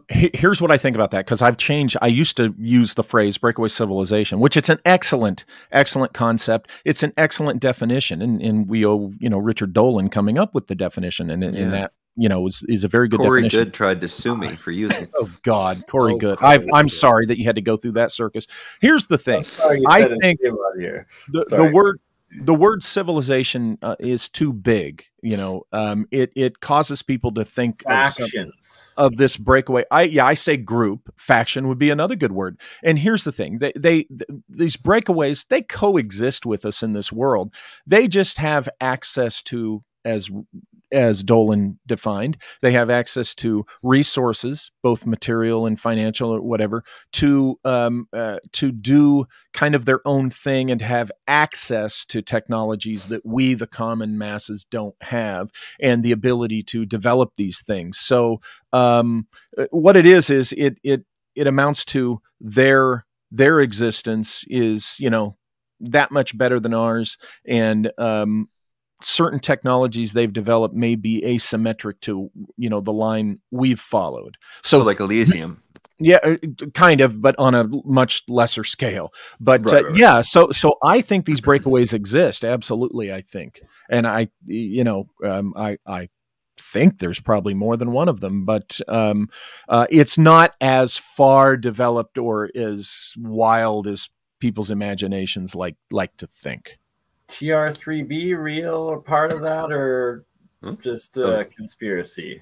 S1: Here's what I think about that, because I've changed. I used to use the phrase breakaway civilization, which it's an excellent concept. It's an excellent definition. And we owe, Richard Dolan coming up with the definition. And that, is a very good
S5: Corey
S1: definition.
S5: Good tried to sue me for using it.
S1: Oh God, Corey Good. I'm sorry that you had to go through that circus. Here's the thing. I think the the word civilization is too big. You know, it causes people to think
S2: Factions
S1: of this breakaway. I say group. Faction would be another good word. And here's the thing: these breakaways, they coexist with us in this world. They just have access to, as Dolan defined, they have access to resources, both material and financial or whatever, to do kind of their own thing and have access to technologies that we, the common masses, don't have, and the ability to develop these things. So what it is it amounts to their existence is, you know, that much better than ours, and certain technologies they've developed may be asymmetric to, you know, the line we've followed. So
S5: like Elysium.
S1: Yeah, kind of, but on a much lesser scale. But
S5: Right.
S1: yeah, so I think these breakaways exist. Absolutely, I think, and I think there's probably more than one of them, but it's not as far developed or as wild as people's imaginations like to think.
S2: TR3B real or part of that, or just a conspiracy?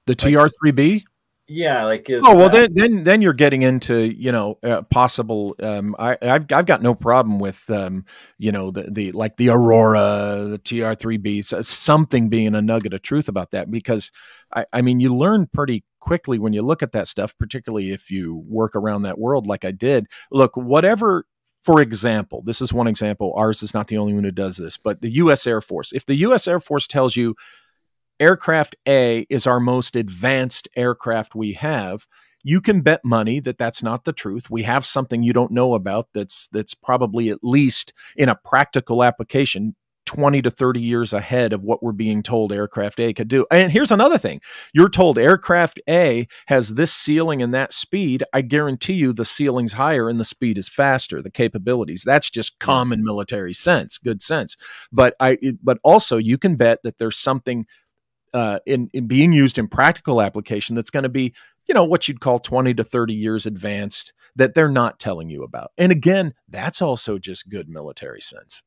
S1: The TR3B?
S2: Yeah, like
S1: then you're getting into, you know, possible. I've got no problem with you know, the like the Aurora, the TR3B, something being a nugget of truth about that, because I mean, you learn pretty quickly when you look at that stuff, particularly if you work around that world like I did. Look, whatever. For example, this is one example. Ours is not the only one who does this, but the U.S. Air Force. If the U.S. Air Force tells you aircraft A is our most advanced aircraft we have, you can bet money that that's not the truth. We have something you don't know about that's probably, at least in a practical application, 20 to 30 years ahead of what we're being told aircraft A could do. And here's another thing. You're told aircraft A has this ceiling and that speed. I guarantee you the ceiling's higher and the speed is faster, the capabilities. That's just common military sense, good sense. But also you can bet that there's something in being used in practical application that's going to be, you know, what you'd call 20 to 30 years advanced that they're not telling you about. And again, that's also just good military sense.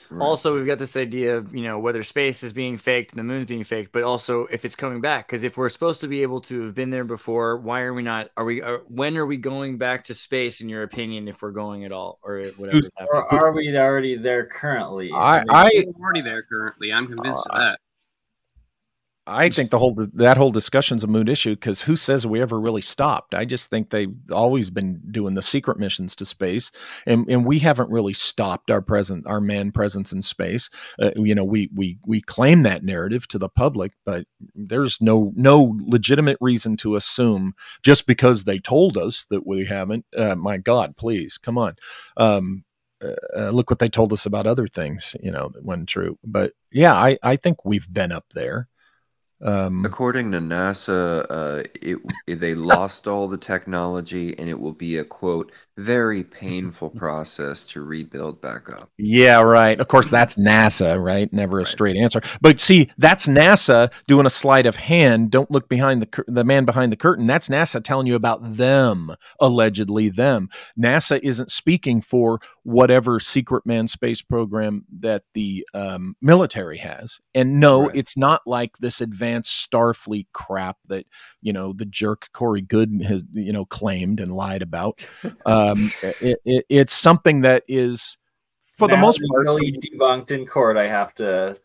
S3: Right. Also, we've got this idea of, you know, whether space is being faked and the moon's being faked, but also if it's coming back. Because if we're supposed to be able to have been there before, why are we not? When are we going back to space, in your opinion, if we're going at all, or whatever?
S2: Or are we already there currently?
S4: I'm already there currently. I'm convinced of that.
S1: I think that whole discussion's a moot issue, because who says we ever really stopped? I just think they've always been doing the secret missions to space, and we haven't really stopped our man presence in space. You know, we claim that narrative to the public, but there's no legitimate reason to assume just because they told us that we haven't. My God, please, come on. Look what they told us about other things, you know, that wasn't true. But yeah, I think we've been up there.
S5: According to NASA, they lost all the technology, and it will be a, quote, very painful process to rebuild back up.
S1: Yeah, right. Of course, that's NASA, right? Never a straight answer. But see, that's NASA doing a sleight of hand. Don't look behind the man behind the curtain. That's NASA telling you about them, allegedly them. NASA isn't speaking for whatever secret manned space program that the military has. And no, it's not like this advanced Starfleet crap that, you know, the jerk Corey Goode has, you know, claimed and lied about. It's something that is, for the most part,
S2: really debunked in court. I have to.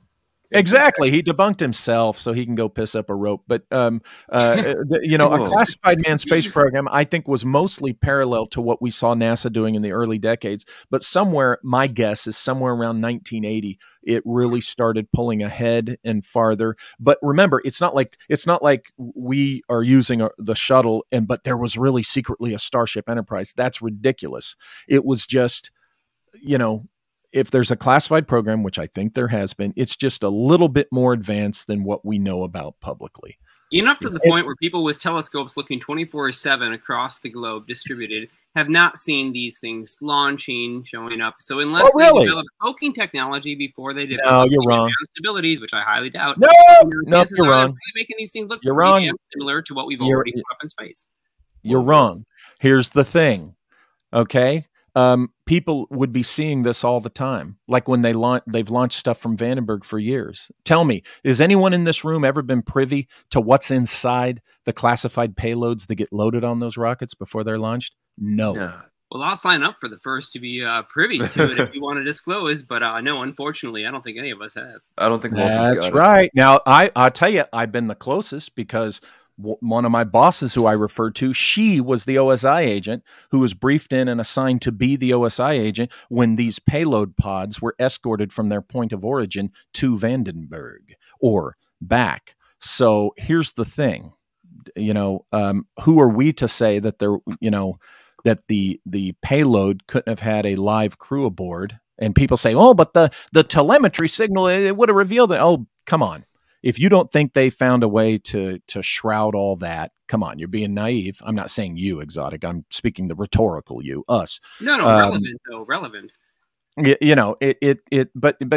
S1: Exactly. He debunked himself so he can go piss up a rope. But, you know, a classified manned space program, I think, was mostly parallel to what we saw NASA doing in the early decades. But somewhere, my guess is somewhere around 1980, it really started pulling ahead and farther. But remember, it's not like we are using the shuttle, but there was really secretly a Starship Enterprise. That's ridiculous. It was just, you know, if there's a classified program, which I think there has been, it's just a little bit more advanced than what we know about publicly.
S4: Enough to the point where people with telescopes looking 24/7 across the globe distributed have not seen these things launching, showing up. So unless they develop poking technology before they develop advanced abilities, which I highly doubt.
S1: No, you're wrong.
S4: Really making these things look similar to what we've already put up in space.
S1: You're wrong. Here's the thing. Okay. people would be seeing this all the time. Like when they've launched stuff from Vandenberg for years. Tell me, has anyone in this room ever been privy to what's inside the classified payloads that get loaded on those rockets before they're launched? No.
S4: Well, I'll sign up for the first to be privy to it if you want to disclose, but no, unfortunately, I don't think any of us have.
S5: I don't think Walter's
S1: That's
S5: got
S1: right. Now, I'll tell you, I've been the closest because one of my bosses who I referred to, she was the OSI agent who was briefed in and assigned to be the OSI agent when these payload pods were escorted from their point of origin to Vandenberg or back. So here's the thing, who are we to say that that the payload couldn't have had a live crew aboard? And people say, oh, but the telemetry signal, it would have revealed it. Oh, come on. If you don't think they found a way to shroud all that, come on, you're being naive. I'm not saying you, Exotic. I'm speaking the rhetorical you, us.
S4: No, relevant though, relevant.
S1: But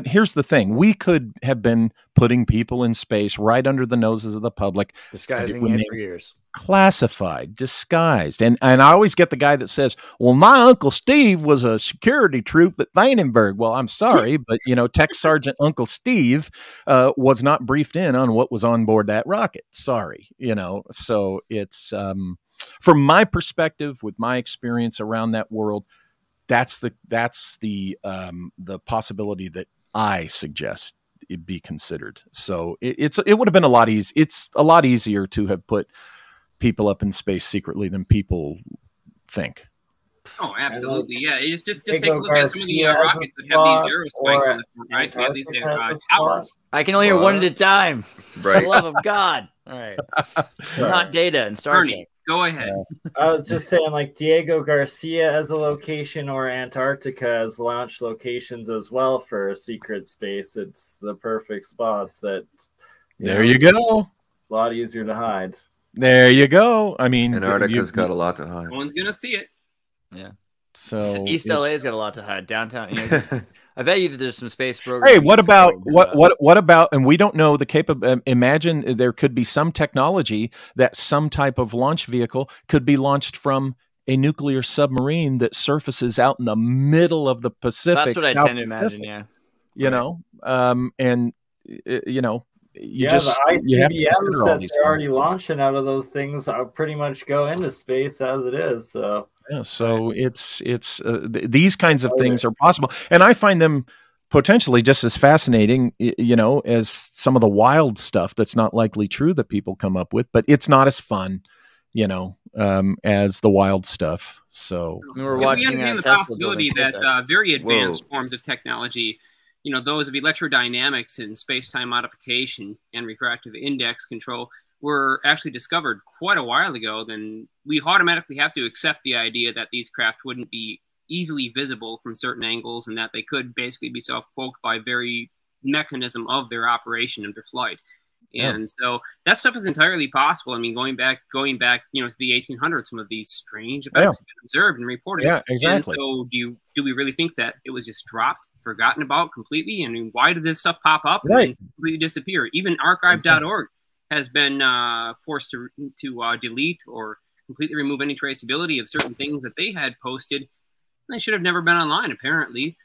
S1: here's the thing: we could have been putting people in space right under the noses of the public,
S3: disguising it for years.
S1: Classified, disguised, and I always get the guy that says, "Well, my Uncle Steve was a security troop at Vandenberg." Well, I'm sorry, but Tech Sergeant Uncle Steve was not briefed in on what was on board that rocket. Sorry, So it's from my perspective, with my experience around that world, that's the possibility that I suggest it be considered. So it would have been a lot easier. It's a lot easier to have put people up in space secretly than people think.
S4: Oh, absolutely. Yeah. Just take a look at some of the rockets that have these arrow spikes on the front, right? They have these towers.
S3: I can only hear one at a time.
S5: Right.
S3: For the love of God. All right. Not Data and Star Trek.
S4: Go ahead.
S2: I was just saying, like Diego Garcia as a location or Antarctica as launch locations as well for secret space. It's the perfect spots that.
S1: There you go.
S2: A lot easier to hide.
S1: There you go. I mean,
S5: Antarctica's got a lot to hide.
S4: No one's gonna see it.
S3: Yeah.
S1: So
S3: East LA's got a lot to hide. Downtown, I bet you that there's some space programs.
S1: Hey, what about what about? And we don't know the imagine there could be some technology that some type of launch vehicle could be launched from a nuclear submarine that surfaces out in the middle of the Pacific.
S3: That's what I tend to imagine. Yeah.
S2: The ICBMs that they're already launching out of those things are pretty much go into space as it is. So
S1: yeah, so it's these kinds of things are possible, and I find them potentially just as fascinating, as some of the wild stuff that's not likely true that people come up with, but it's not as fun, as the wild stuff. So
S3: we're watching
S4: the possibility that very advanced forms of technology, those of electrodynamics and space-time modification and refractive index control were actually discovered quite a while ago, then we automatically have to accept the idea that these craft wouldn't be easily visible from certain angles and that they could basically be self-poked by very mechanism of their operation of their flight. And so that stuff is entirely possible. I mean, going back, to the 1800s, some of these strange events have been observed and reported.
S1: Yeah, exactly.
S4: And so do we really think that it was just dropped, forgotten about completely? I mean, why did this stuff pop up and completely disappear? Even archive.org has been forced to delete or completely remove any traceability of certain things that they had posted. They should have never been online, apparently.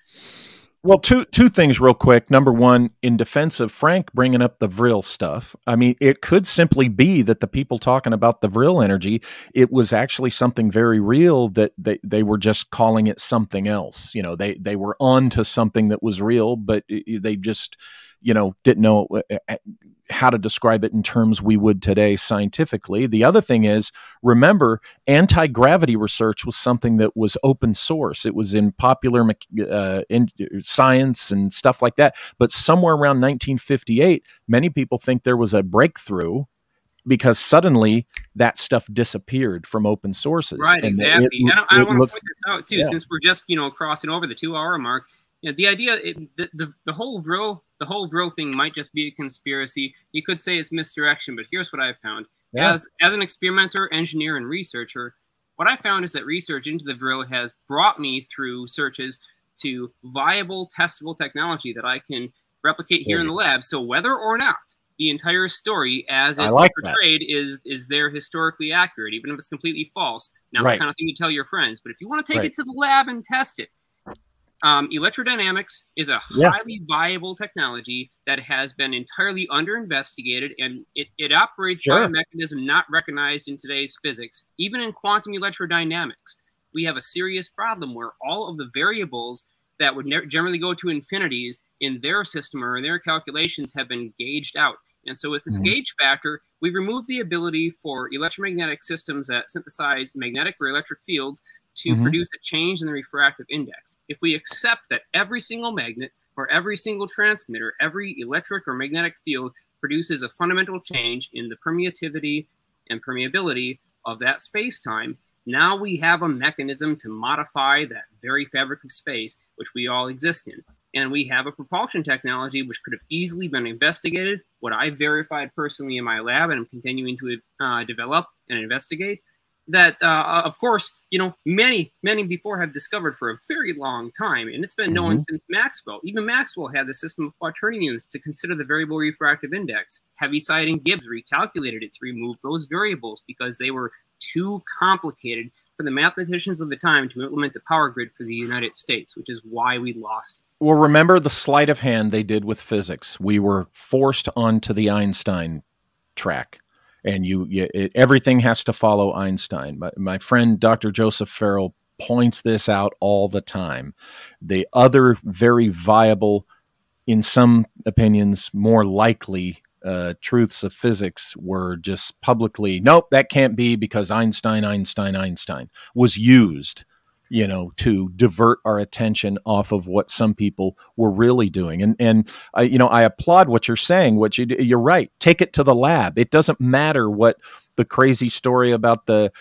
S1: Well, two things real quick. Number one, in defense of Frank bringing up the Vril stuff, I mean, it could simply be that the people talking about the Vril energy, it was actually something very real that they were just calling it something else. They were on to something that was real, but they just, didn't know how to describe it in terms we would today scientifically. The other thing is, remember, anti-gravity research was something that was open source. It was in popular science and stuff like that. But somewhere around 1958, many people think there was a breakthrough because suddenly that stuff disappeared from open sources.
S4: Right, and exactly. I want to point this out, too, since we're just, crossing over the 2-hour mark. The idea, the whole Vril thing might just be a conspiracy. You could say it's misdirection, but here's what I've found. Yeah. As an experimenter, engineer, and researcher, what I found is that research into the Vril has brought me through searches to viable, testable technology that I can replicate here in the lab. So whether or not the entire story as it's portrayed is there historically accurate, even if it's completely false. Now, what kind of thing you tell your friends? But if you want to take it to the lab and test it, electrodynamics is a highly viable technology that has been entirely under-investigated, and it operates by a mechanism not recognized in today's physics. Even in quantum electrodynamics, we have a serious problem where all of the variables that would generally go to infinities in their system or in their calculations have been gauged out. And so with this gauge factor, we remove the ability for electromagnetic systems that synthesize magnetic or electric fields to produce a change in the refractive index. If we accept that every single magnet or every single transmitter, every electric or magnetic field produces a fundamental change in the permittivity and permeability of that space-time, now we have a mechanism to modify that very fabric of space which we all exist in. And we have a propulsion technology which could have easily been investigated, what I verified personally in my lab and I'm continuing to develop and investigate, that, of course, you know, many before have discovered for a very long time, and it's been known since Maxwell. Even Maxwell had the system of quaternions to consider the variable refractive index. Heaviside and Gibbs recalculated it to remove those variables because they were too complicated for the mathematicians of the time to implement the power grid for the United States, which is why we lost.
S1: Well, remember the sleight of hand they did with physics. We were forced onto the Einstein track. And everything has to follow Einstein. My friend, Dr. Joseph Farrell, points this out all the time. The other very viable, in some opinions, more likely truths of physics were just publicly, nope, that can't be because Einstein was used, you know, to divert our attention off of what some people were really doing. And you know, I applaud what you're saying. You're right. Take it to the lab. It doesn't matter what the crazy story about the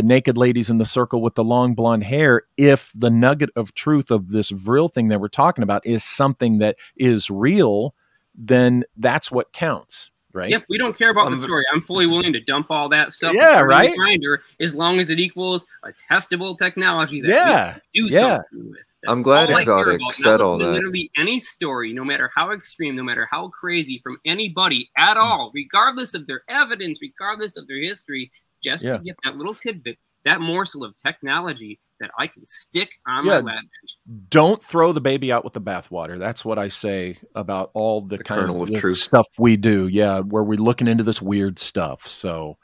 S1: naked ladies in the circle with the long blonde hair. If the nugget of truth of this real thing that we're talking about is something that is real, then that's what counts. Right.
S4: Yep. We don't care about the story. I'm fully willing to dump all that stuff.
S1: Right.
S4: Grinder, as long as it equals a testable technology that we can do something with. That's
S5: I'm glad
S4: all
S5: Exotic said all that.
S4: Literally any story, no matter how extreme, no matter how crazy, from anybody at all, regardless of their evidence, regardless of their history, just to get that little tidbit, that morsel of technology that I can stick on my lab bench.
S1: Don't throw the baby out with the bathwater. That's what I say about all the kind of stuff we do. Yeah, where we're looking into this weird stuff. So,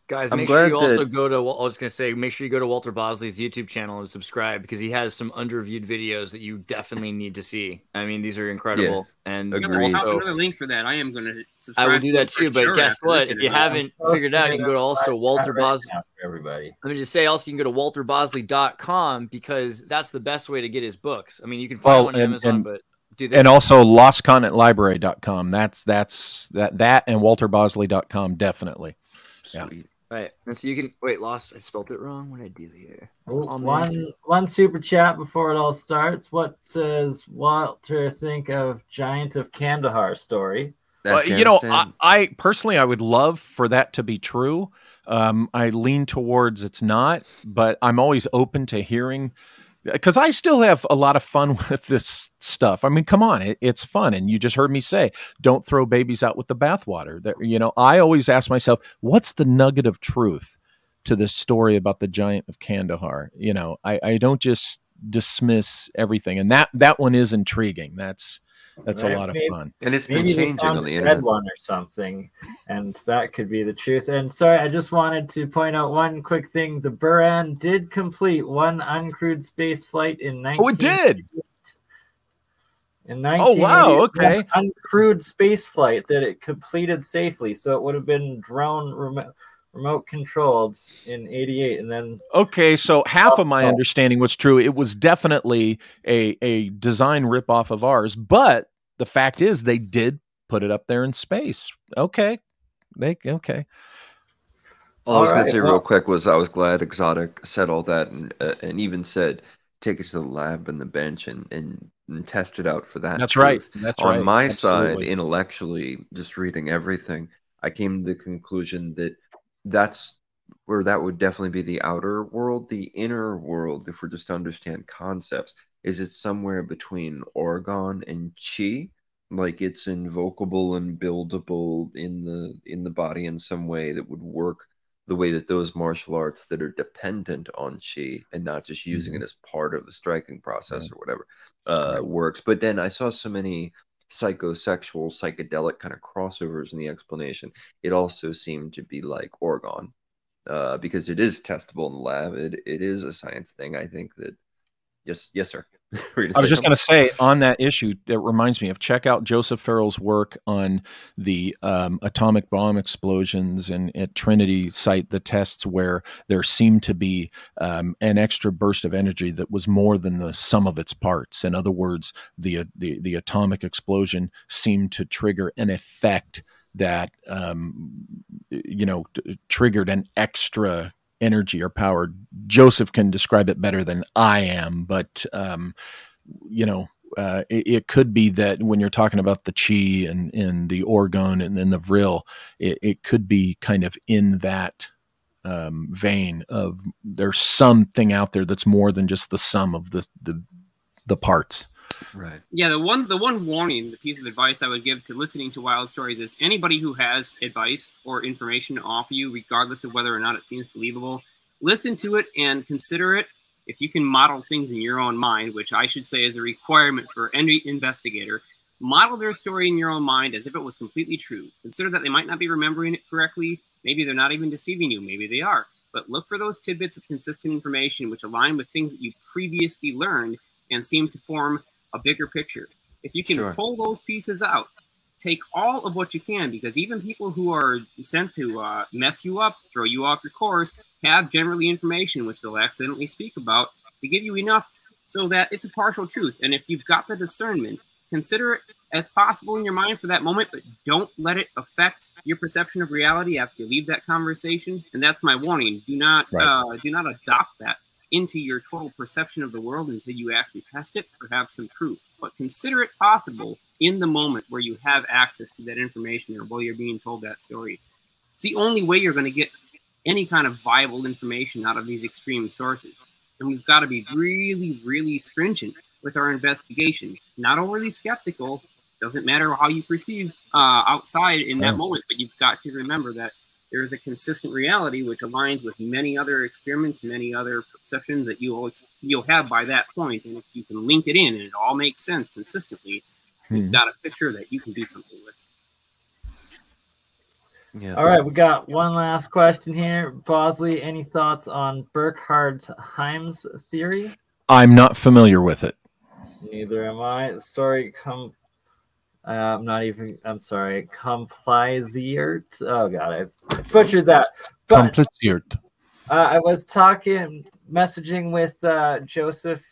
S3: guys, make sure you also go to. I was going to say, make sure you go to Walter Bosley's YouTube channel and subscribe because he has some underviewed videos that you definitely need to see. I mean, these are incredible. And
S4: also, another link for that. I am going to subscribe.
S3: I will do that too. But guess what? If you haven't figured it out, you can go to also Walter Bosley.
S2: Everybody.
S3: Let me just say also, you can go to walterbosley.com because that's the best way to get his books. I mean, you can find one on Amazon, but do that.
S1: And also lostcontentlibrary.com. That's that and walterbosley.com definitely.
S5: Sweet.
S3: Yeah. Right. And so you can wait, lost. I spelled it wrong. What did I do here?
S2: One super chat before it all starts. What does Walter think of Giant of Kandahar story?
S1: You know, I personally, I would love for that to be true. I lean towards it's not, but I'm always open to hearing because I still have a lot of fun with this stuff. I mean, come on, it's fun. And you just heard me say, don't throw babies out with the bathwater. That, you know, I always ask myself, what's the nugget of truth to this story about the Giant of Kandahar? You know, I don't just dismiss everything. And that one is intriguing. That's a lot of fun.
S5: And it's been changing on the internet.
S2: One or something, and that could be the truth. And sorry, I just wanted to point out one quick thing. The Buran did complete one uncrewed space flight in 19.
S1: Oh, it did?
S2: In 19.
S1: Oh, wow, okay.
S2: Uncrewed space flight that it completed safely. So it would have been drone remote controlled in 88, and then
S1: so half of my understanding was true. It was definitely a design ripoff of ours, but the fact is they did put it up there in space. All I
S5: was going to say real quick was I was glad Exotic said all that and even said take it to the lab and the bench and test it out for that.
S1: That's
S5: truth.
S1: right. That's right.
S5: On my side, intellectually, just reading everything, I came to the conclusion that that's where that would definitely be the outer world. The inner world, if we're just to understand concepts, is it somewhere between Oregon and Chi, like it's invocable and buildable in the body in some way that would work the way that those martial arts that are dependent on chi and not just using it as part of the striking process or whatever works. But then I saw so many psychosexual, psychedelic kind of crossovers in the explanation. It also seemed to be like Orgon, because it is testable in the lab. It is a science thing. I think that yes, sir.
S1: I was just going to say on that issue, that reminds me of check out Joseph Farrell's work on the atomic bomb explosions and at Trinity site, the tests where there seemed to be an extra burst of energy that was more than the sum of its parts. In other words, the atomic explosion seemed to trigger an effect that triggered an extra energy or power. Joseph can describe it better than I am, but it could be that when you're talking about the chi and the orgone and then the vril, it could be kind of in that vein of there's something out there that's more than just the sum of the parts.
S4: Right. Yeah, the one warning, the piece of advice I would give to listening to wild stories is anybody who has advice or information to offer you, regardless of whether or not it seems believable, listen to it and consider it. If you can model things in your own mind, which I should say is a requirement for any investigator, model their story in your own mind as if it was completely true. Consider that they might not be remembering it correctly. Maybe they're not even deceiving you. Maybe they are. But look for those tidbits of consistent information which align with things that you previously learned and seem to form a bigger picture. If you can pull those pieces out, take all of what you can, because even people who are sent to mess you up, throw you off your course, have generally information which they'll accidentally speak about to give you enough so that it's a partial truth. And if you've got the discernment, consider it as possible in your mind for that moment, but don't let it affect your perception of reality after you leave that conversation. And that's my warning. Do not adopt that into your total perception of the world until you actually test it or have some proof. But consider it possible in the moment where you have access to that information or while you're being told that story. It's the only way you're going to get any kind of viable information out of these extreme sources. And we've got to be really, really stringent with our investigation. Not overly skeptical. Doesn't matter how you perceive outside in that moment, but you've got to remember that there is a consistent reality which aligns with many other experiments, many other perceptions that you'll have by that point. And if you can link it in and it all makes sense consistently, you've got a picture that you can do something with.
S2: Yeah. All right, we got one last question here. Bosley, any thoughts on Burkhardt-Heim's theory?
S1: I'm not familiar with it.
S2: Neither am I. Sorry, I'm sorry, Compliziert. Oh God, I butchered that.
S1: Compliziert.
S2: I was messaging with Joseph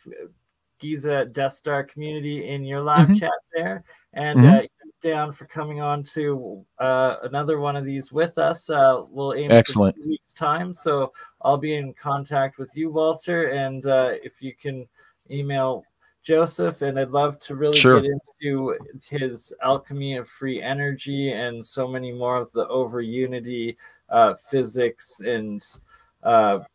S2: Giza Death Star community in your live chat there, and he's down for coming on to another one of these with us. We'll aim for 2 weeks' time, so I'll be in contact with you, Walter, and if you can email Joseph, and I'd love to really get into his alchemy of free energy and so many more of the over unity physics and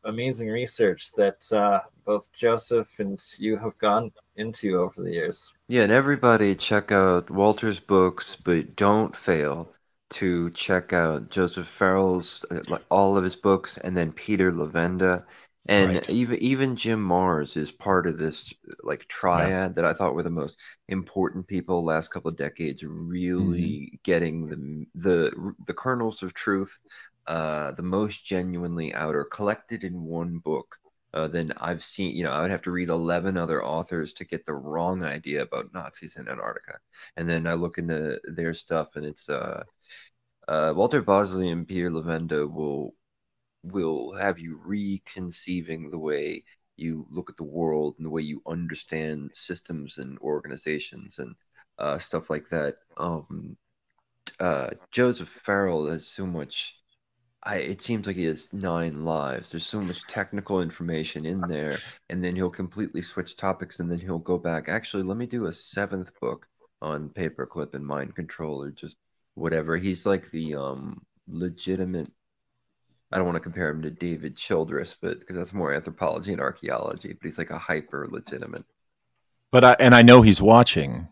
S2: amazing research that both Joseph and you have gone into over the years.
S5: Yeah, and everybody check out Walter's books, but don't fail to check out Joseph Farrell's, all of his books, and then Peter Levenda. And even Jim Mars is part of this like triad that I thought were the most important people the last couple of decades, really getting the kernels of truth, the most genuinely out or collected in one book than I've seen. I would have to read 11 other authors to get the wrong idea about Nazis in Antarctica. And then I look into their stuff, and it's Walter Bosley and Peter Levenda will have you reconceiving the way you look at the world and the way you understand systems and organizations and stuff like that. Joseph Farrell has so much. It seems like he has 9 lives. There's so much technical information in there, and then he'll completely switch topics, and then he'll go back. Actually, let me do a 7th book on paperclip and mind control, or just whatever. He's like the legitimate. I don't want to compare him to David Childress, because that's more anthropology and archaeology. But he's like a hyper legitimate.
S1: But I know he's watching,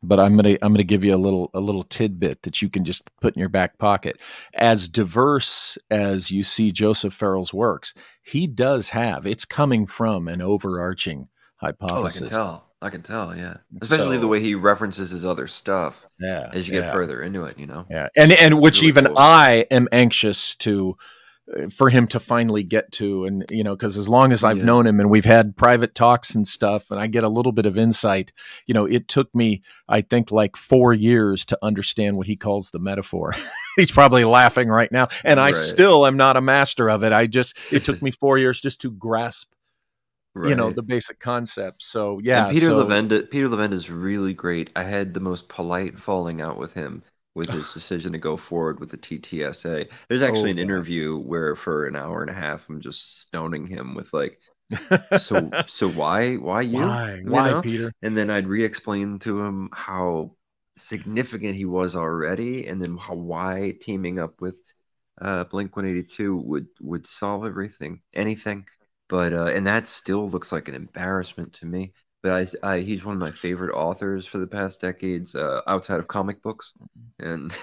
S1: but I'm gonna give you a little tidbit that you can just put in your back pocket. As diverse as you see Joseph Farrell's works, he does have, it's coming from an overarching hypothesis.
S5: Oh, I can tell, yeah. Especially the way he references his other stuff.
S1: Yeah,
S5: as you get further into it, you know.
S1: Yeah, and which really even cool. I am anxious for him to finally get to, and you know, because as long as I've known him and we've had private talks and stuff, and I get a little bit of insight, you know, it took me, I think, like 4 years to understand what he calls the metaphor. He's probably laughing right now, and I still am not a master of it. It took me 4 years just to grasp, you know, the basic concept. So yeah,
S5: and Peter Levenda is really great. I had the most polite falling out with him with his decision to go forward with the TTSA. There's actually an interview where for an hour and a half I'm just stoning him with like, so why you?
S1: Why, Peter?
S5: And then I'd re-explain to him how significant he was already, and then why teaming up with Blink-182 would solve anything. But and that still looks like an embarrassment to me. But he's one of my favorite authors for the past decades, outside of comic books. And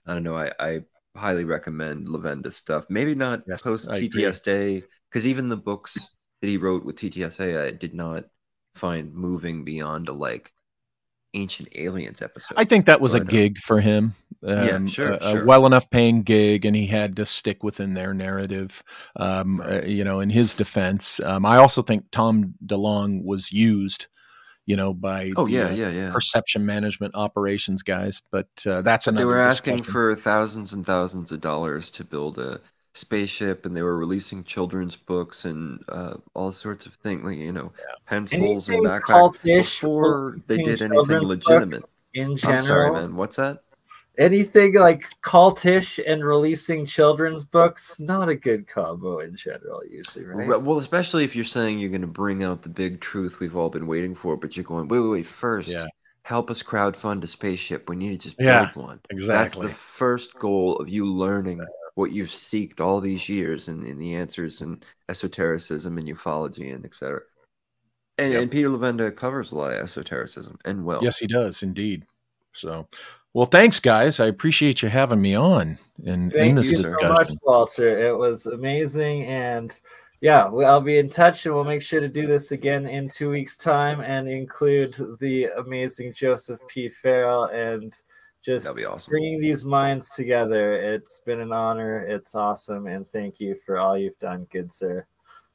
S5: I don't know, I highly recommend Levenda's stuff. Maybe not post TTSA, because even the books that he wrote with TTSA, I did not find moving beyond a like Ancient Aliens episode.
S1: I think that was a gig for him.
S5: Sure.
S1: A well enough paying gig, and he had to stick within their narrative. You know, in his defense, I also think Tom DeLonge was used, you know, by perception management operations guys. But that's another.
S5: They were
S1: discussion.
S5: asking for thousands and thousands of dollars to build a spaceship, and they were releasing children's books and all sorts of things, like, you know, pencils and backpacks before they did anything legitimate.
S2: In general,
S5: I'm sorry, man. What's that?
S2: Anything like cultish and releasing children's books, not a good combo in general, usually, right?
S5: Well, especially if you're saying you're going to bring out the big truth we've all been waiting for, but you're going, wait, first, help us crowdfund a spaceship. We need to just build one.
S1: Exactly.
S5: That's the first goal of you learning what you've seeked all these years in the answers and esotericism and ufology and etc. And Peter Levenda covers a lot of esotericism and well.
S1: Yes, he does indeed. So, well, thanks, guys. I appreciate you having me on in this discussion.
S2: Thank you so much, Walter. It was amazing, and yeah, I'll be in touch, and we'll make sure to do this again in 2 weeks' time and include the amazing Joseph P. Farrell and just bringing these minds together. It's been an honor. It's awesome, and thank you for all you've done, good sir.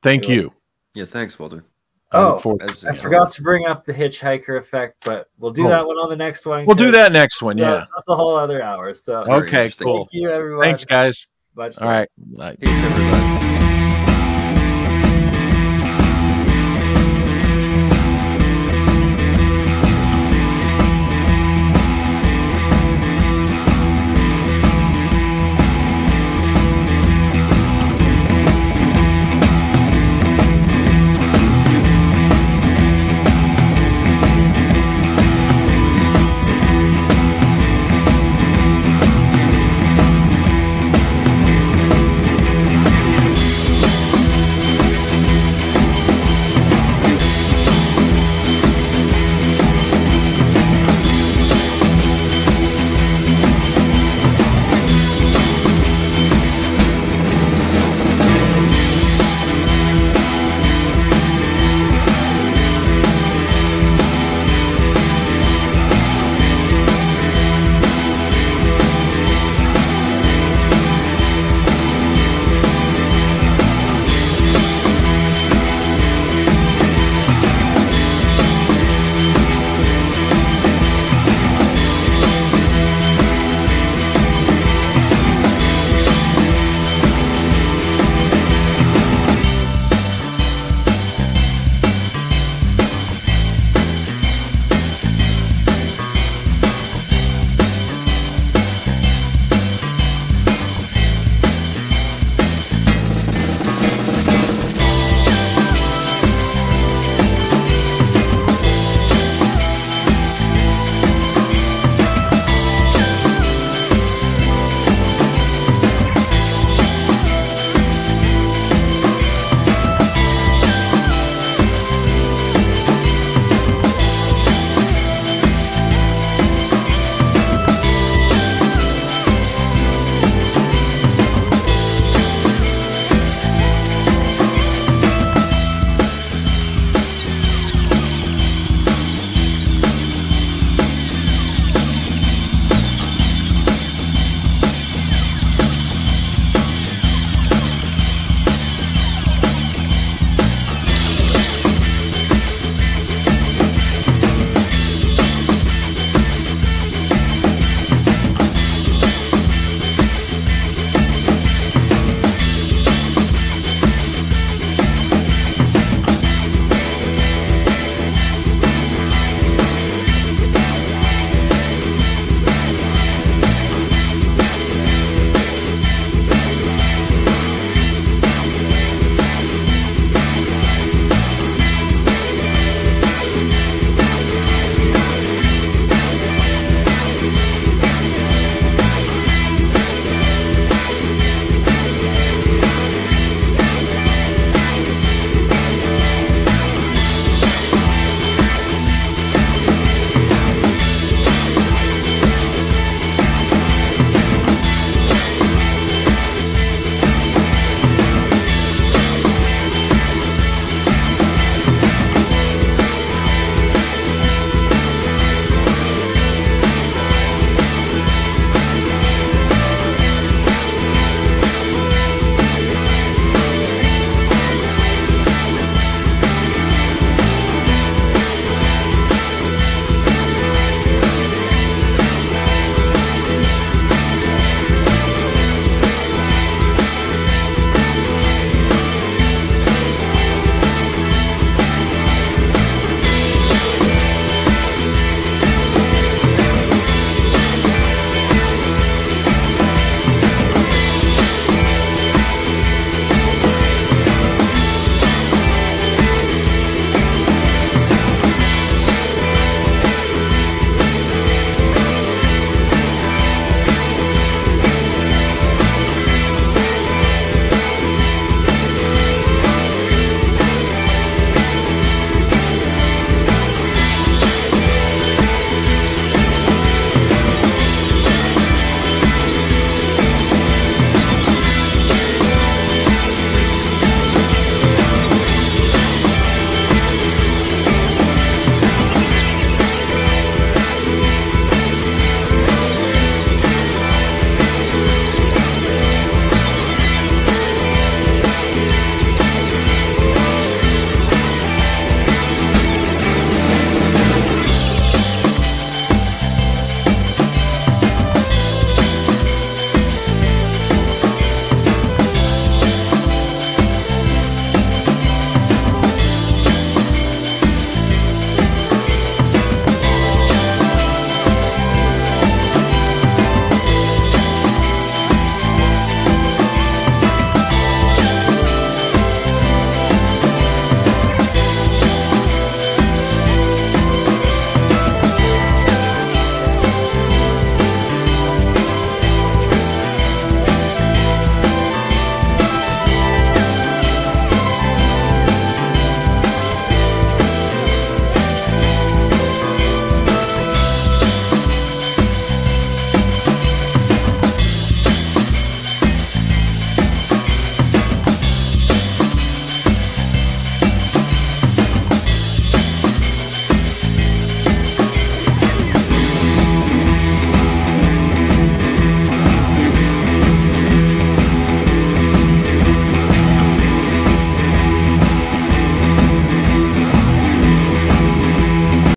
S1: Thank you.
S5: Yeah, thanks, Walter.
S2: I forgot to bring up the hitchhiker effect, but we'll do that one on the next one.
S1: We'll do that next one, yeah.
S2: That's a whole other hour. So
S1: okay, cool.
S2: Thank you, everyone.
S1: Thanks, guys.
S2: Much
S1: all right.
S5: Peace, everybody.